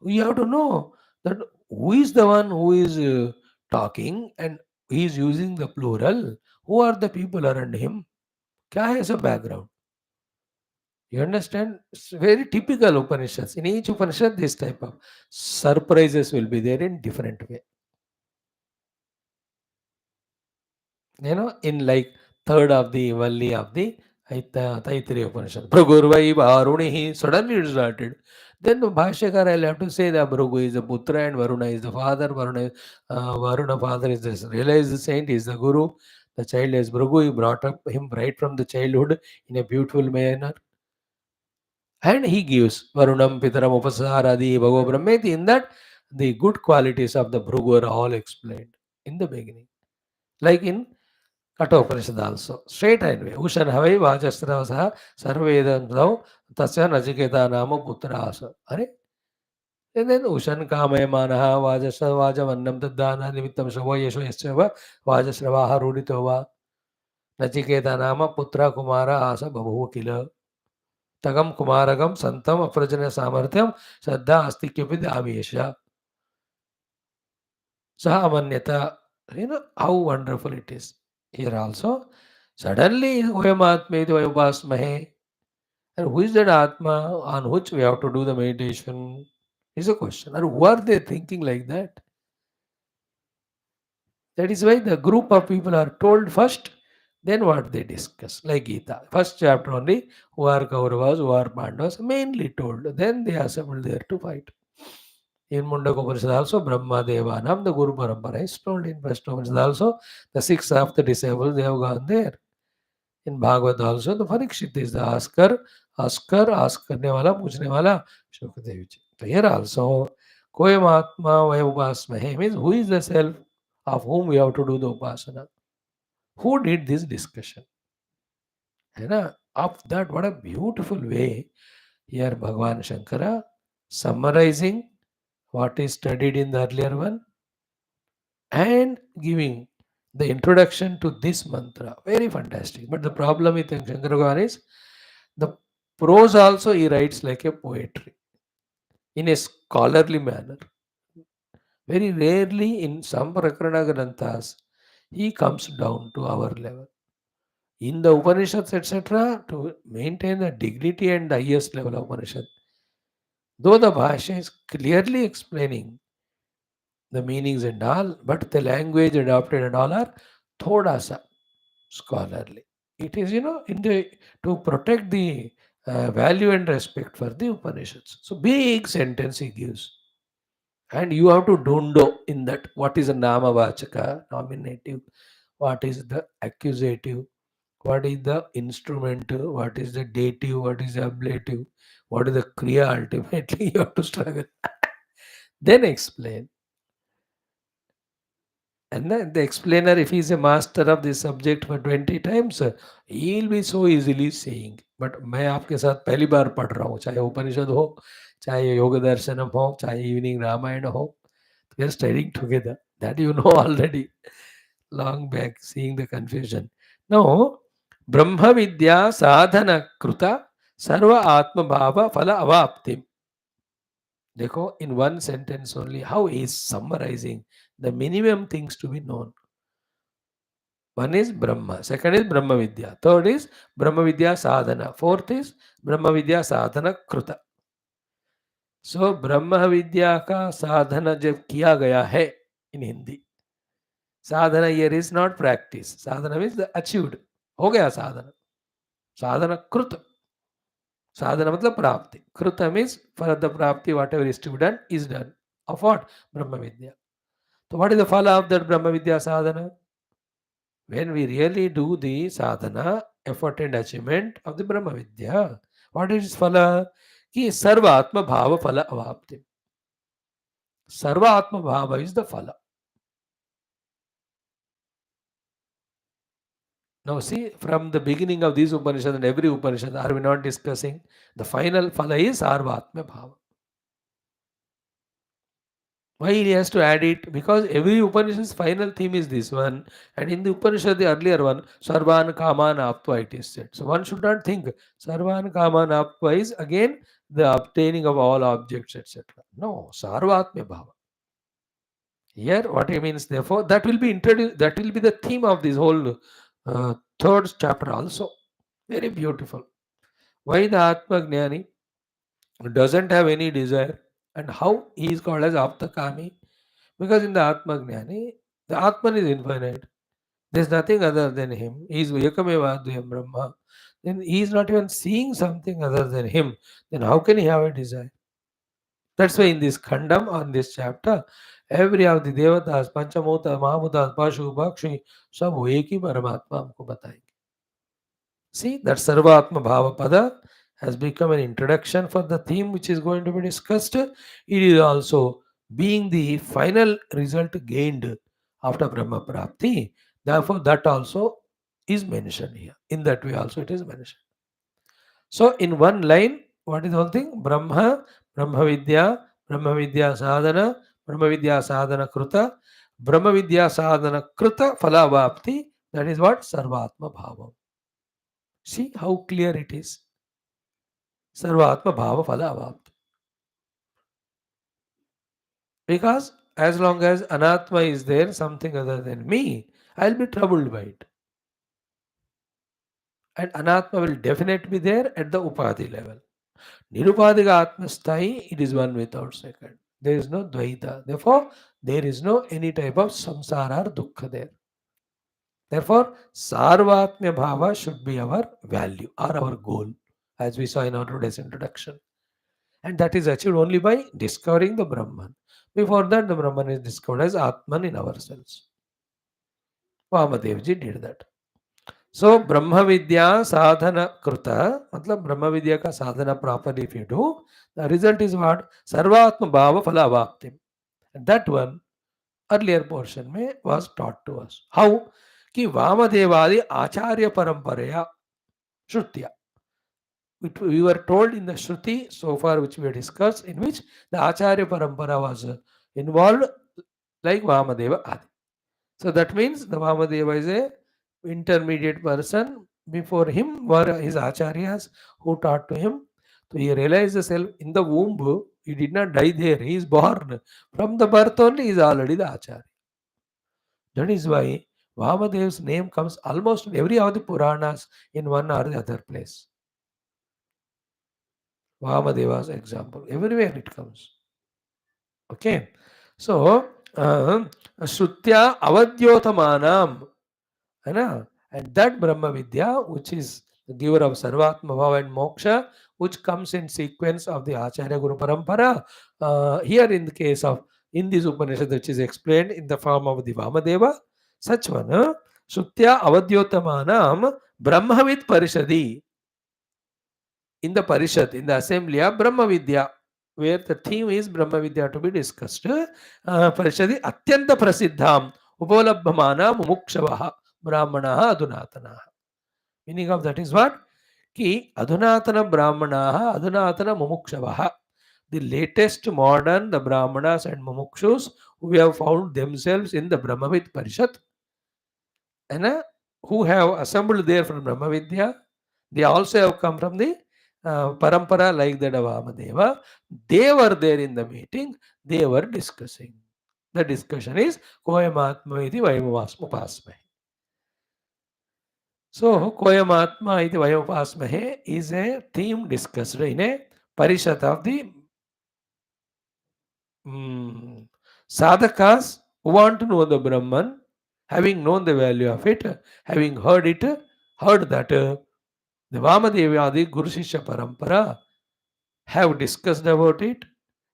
We have to know that who is the one who is talking and he is using the plural. Who are the people around him? Kya hai as a background? You understand? It's very typical Upanishads. In each Upanishad, this type of surprises will be there in different way. In like third of the Valli of the Aitareya Upanishad. Pragurvai Varunihi. Suddenly it started. Then the Bhashyakara will have to say that Bhrigu is the Putra and Varuna is the father. Varuna father is the realized saint, is the Guru. The child is Bhrigu. He brought up him right from the childhood in a beautiful manner. And he gives Varunam Pitaram Upasaradi Bhagavo Brahmeti. In that, the good qualities of the Bhrigu are all explained in the beginning. Like in Kathopanishad also. Straight away. Ushan Havai Vajasravasaha Sarvedantau Tasya Nachiketa Nama Putrasa. And then Ushan Kamaya Manaha Vajavannam Tadana Nimittam Shavo Yesho Yeshava Vajasravaha Ruditova Nachiketa Nama Putra Kumara Asa Babu Kila Tagam Kumaragam Santam Aprajana Samarthyam Saddha Astikyapid Avesha Sahamanyata. How wonderful it is. Here also, suddenly, Vayamatmeti Vayupasmahe. And who is that Atma on which we have to do the meditation? Is a question. And who are they thinking like that? That is why the group of people are told first, then what they discuss. Like Gita. First chapter only, who are Kauravas, who are Pandavas, mainly told. Then they assembled there to fight. In Mundaka Upanishad also, Brahma Devanam, the Guru Parampara is told in first Upanishad also, the 6 of the disabled, they have gone there. In Bhagavad also, the Parikshit is the asker karne wala, पूछने वाला, Shukadev ji. So here also, Koyam Atma Vayupasmahe means who is the self of whom we have to do the upasana? Who did this discussion? Of that, what a beautiful way here Bhagavan Shankara summarizing what is studied in the earlier one and giving the introduction to this mantra. Very fantastic. But the problem with Shankara Bhagavan is the prose also he writes like a poetry in a scholarly manner. Very rarely in some Prakarana Granthas he comes down to our level. In the Upanishads, etc., to maintain the dignity and the highest level of Upanishad, though the Bhashya is clearly explaining the meanings and all, but the language adopted and all are thoda sa scholarly. It is, to protect the value and respect for the Upanishads. So big sentence he gives. And you have to dundo in that what is a Namavachaka, nominative, what is the accusative, what is the instrument, what is the dative, what is the ablative, what is the kriya ultimately you have to struggle. Then explain. And then the explainer, if he is a master of this subject for 20 times, he will be so easily saying. But मैं आपके साथ पहली बार पढ़ रहा हूँ, चाहे उपनिषद हो, चाहे योग दर्शनम हो, चाहे इवनिंग रामायण हो, we are studying together. That you know already, long back, seeing the confusion. Now, Brahma Vidya Sadhana Kruta Sarva Atma Bhava Phala Avaptim. देखो, in one sentence only, how he is summarizing the minimum things to be known. One is Brahma, second is Brahma Vidya, third is Brahma Vidya Sadhana, fourth is Brahma Vidya Sadhana Kruta. So ब्रह्म विद्या का साधना जब किया गया है in Hindi, Sadhana here is not practice, Sadhana means the achieved, हो गया साधना, साधना कृत, साधना मतलब प्राप्ति, कृत means for the प्राप्ति whatever is to be done is done. Of what? Brahma Vidya. So what is the phala of that Brahma Vidya sadhana? When we really do the sadhana, effort and achievement of the Brahma Vidya, what is phala? Ki sarva atma bhava phala avapti. Sarva atma bhava is the phala. Now see, from the beginning of these Upanishads and every Upanishad, are we not discussing? The final phala is sarva atma bhava. Why he has to add it? Because every Upanishad's final theme is this one, and in the Upanishad, the earlier one, Sarvan Kaman Aptva, it is said. So one should not think Sarvan Kaman Aptva is again the obtaining of all objects, etc. No, Sarvatma Bhava. Here, what he means, therefore, that will be introduced, that will be the theme of this whole third chapter also. Very beautiful. Why the Atma Jnani doesn't have any desire, and how he is called as Aptakami? Because in the Atma Jnani, the Atman is infinite. There is nothing other than him. He is Yakameva Advayam Brahma. Then he is not even seeing something other than him. Then how can he have a desire? That's why in this Khandam, on this chapter, every of the Devatas, Panchamota, Mahabhutas, Pashu, Bhakshi, सब वो एक ही परमात्मा हमको बताएंगे. See, that Sarvatma Bhava Pada has become an introduction for the theme which is going to be discussed. It is also being the final result gained after Brahma Prapti. Therefore, that also is mentioned here. In that way also it is mentioned. So, in one line, what is the whole thing? Brahma, Brahma Vidya Sadhana, Brahma Vidya Sadhana Kruta, Brahma Vidya Sadhana Kruta Phalavapti. That is what? Sarvatma Bhava. See how clear it is. Sarvatma Bhava Phalavapti. Because as long as Anatma is there, something other than me, I'll be troubled by it. And Anatma will definitely be there at the Upadhi level. Nirupadika Atma Sthai, it is one without second. There is no Dvaita. Therefore, there is no any type of samsara or dukkha there. Therefore, Sarvatma Bhava should be our value or our goal, as we saw in our today's introduction. And that is achieved only by discovering the Brahman. Before that, the Brahman is discovered as Atman in ourselves. Vamadevji did that. So, Brahma Vidya Sadhana Kruta, matlab Brahma Vidya ka sadhana properly if you do, the result is what? Sarvatma Bhava Phala Avaptim. And that one, earlier portion mein was taught to us. How? Ki Vamadevadi Acharya Paramparaya Shrutya. We were told in the Shruti so far which we have discussed, in which the Acharya Parampara was involved like Vamadeva Adi. So that means the Vamadeva is a intermediate person. Before him were his acharyas who taught to him. So he realized the self in the womb. He did not die there. He is born. From the birth only he is already the acharya. That is why Vamadev's name comes almost in every of the Puranas in one or the other place. Vamadeva's example. Everywhere it comes. Okay. So, Shrutya Avadyotamanam. And that Brahma Vidya, which is the giver of Sarvatma Bhava and Moksha, which comes in sequence of the Acharya Guru Parampara. Here in the case of, in this Upanishad which is explained in the form of the Vamadeva, such one, Shrutya Avadyotamanam Brahmavid Parishadi, in the Parishad, in the assembly of Brahma Vidya, where the theme is Brahma Vidya to be discussed. Parishadi Atyanta Prasiddham Upalabhamana Mumukshavaha Brahmanaha Adunatanaha. Meaning of that is what? Ki Adunatana Brahmanaha Adunatana Mumukshavaha. The latest modern, the Brahmanas and Mumukshus who have found themselves in the Brahmavid Parishad, and who have assembled there from Brahma Vidya, they also have come from the parampara like that of Vamadeva. They were there in the meeting, they were discussing. The discussion is Koyamatma iti Vayamupasmahe. So, Koyamatma iti Vayamupasmahe is a theme discussed in a Parishad of the sadhakas who want to know the Brahman, having known the value of it, having heard that the Vamadeva, the Guru Shishya Parampara, have discussed about it,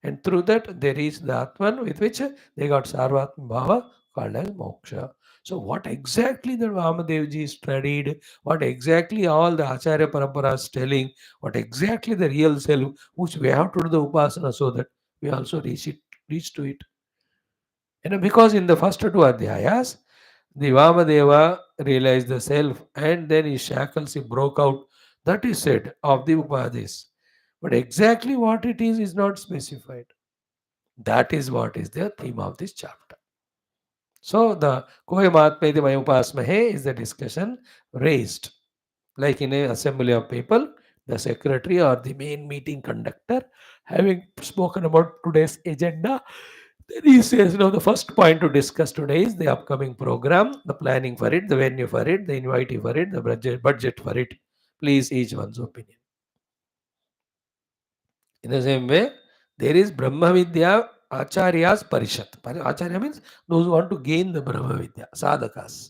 and through that they reached the Atman with which they got Sarvatma Bhava called as Moksha. So what exactly the Vamadevji studied, what exactly all the Acharya Parampara is telling, what exactly the real self, which we have to do the Upasana so that we also reach to it. Because in the first two Adhyayas, the Vamadeva realized the self and then his shackles he broke out. That is said of the Upadhis. But exactly what it is not specified. That is what is the theme of this chapter. So the Koyamatmeti Mayupasmahe is the discussion raised. Like in an assembly of people, the secretary or the main meeting conductor, having spoken about today's agenda, then he says, the first point to discuss today is the upcoming program, the planning for it, the venue for it, the invitee for it, the budget for it. Please, each one's opinion. In the same way, there is Brahma Vidya Acharya's Parishad. Acharya means those who want to gain the Brahma Vidya, sadhakas.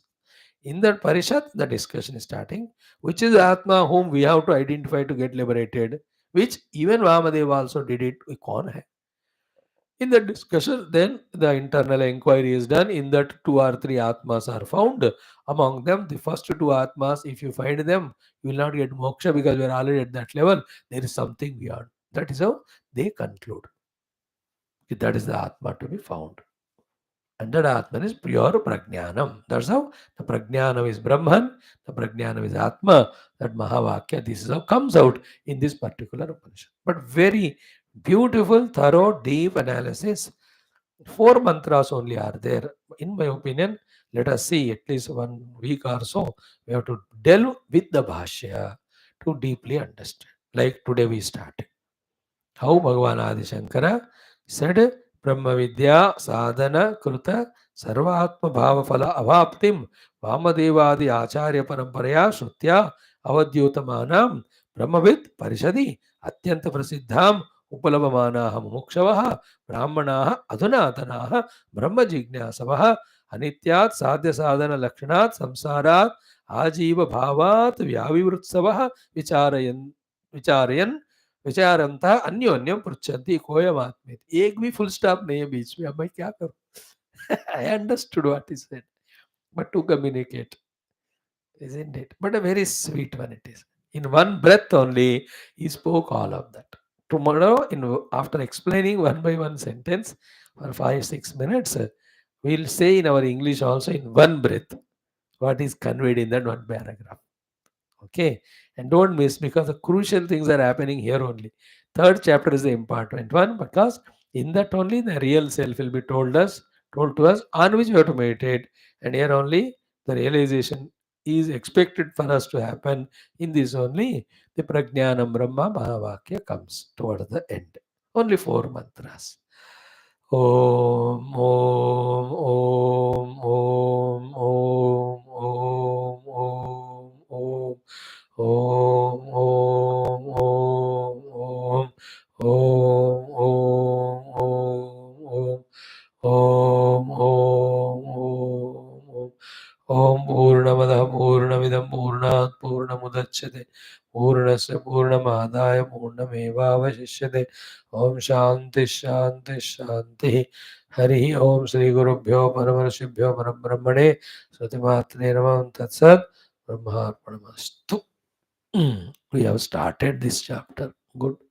In that Parishad, the discussion is starting, which is Atma whom we have to identify to get liberated, which even Vamadeva also did it. Kaun hai? In the discussion, then the internal inquiry is done. In that, 2 or 3 Atmas are found. Among them, the first 2 Atmas, if you find them, you will not get moksha because we are already at that level. There is something beyond. That is how they conclude. That is the Atma to be found. And that Atman is pure Prajnanam. That's how the Prajnanam is Brahman, the Prajnanam is Atma. That Mahavakya, this is how comes out in this particular Upanishad. But very beautiful, thorough, deep analysis. 4 mantras only are there. In my opinion, let us see at least 1 week or so. We have to delve with the Bhashya to deeply understand. Like today we started. How Bhagavan Adi Shankara said, Brahma Vidya Sadhana Kruta Sarvatma Bhava Phala Avaptim Vamadevadi Acharya Paramparaya Shrutya Avadyotamanam Brahmavid Parishadi Atyanta Prasiddham Upalabhamanaha Mumukshavaha Brahmanaha Adunatanaha Brahma Jignasavaha Anityat Sadhya Sadhana Lakshanat Samsarat Ajiva Bhavat Vyavivrutsavaha Vicharayan विचारंता अन्योन्यम पृच्छन्ति कोयमात्मेत. एक भी full stop नहीं है बीच में. अब मैं क्या करूं? I understood what he said, but to communicate, isn't it? But a very sweet one it is. In one breath only, he spoke all of that. Tomorrow, after explaining one by one sentence for 5-6 minutes, we'll say in our English also in one breath what is conveyed in that one paragraph. Okay, and don't miss, because the crucial things are happening here only. 3rd chapter is the important one, because in that only the real self will be told to us, on which we have to meditate. And here only the realization is expected for us to happen. In this only the Prajnanam Brahma Mahavakya comes towards the end. Only 4 mantras. Om Om Om Om Om Om Om Om Om Om Om Om Om Om Om Om Om Purnamada Purnamidam Purnat Purnamudachyate पूर्णमेवावशिष्यते पूर्णस्य पूर्णमादाय पूर्णमेवावशिष्यते ओम शांति शांति शांति हरि ओम श्री गुरुभ्यो परमर्षिभ्यो परब्रह्मणे श्रुतिमात्रे नमः तत्सत् ब्रह्मार्पणमस्तु. We have started this chapter. Good.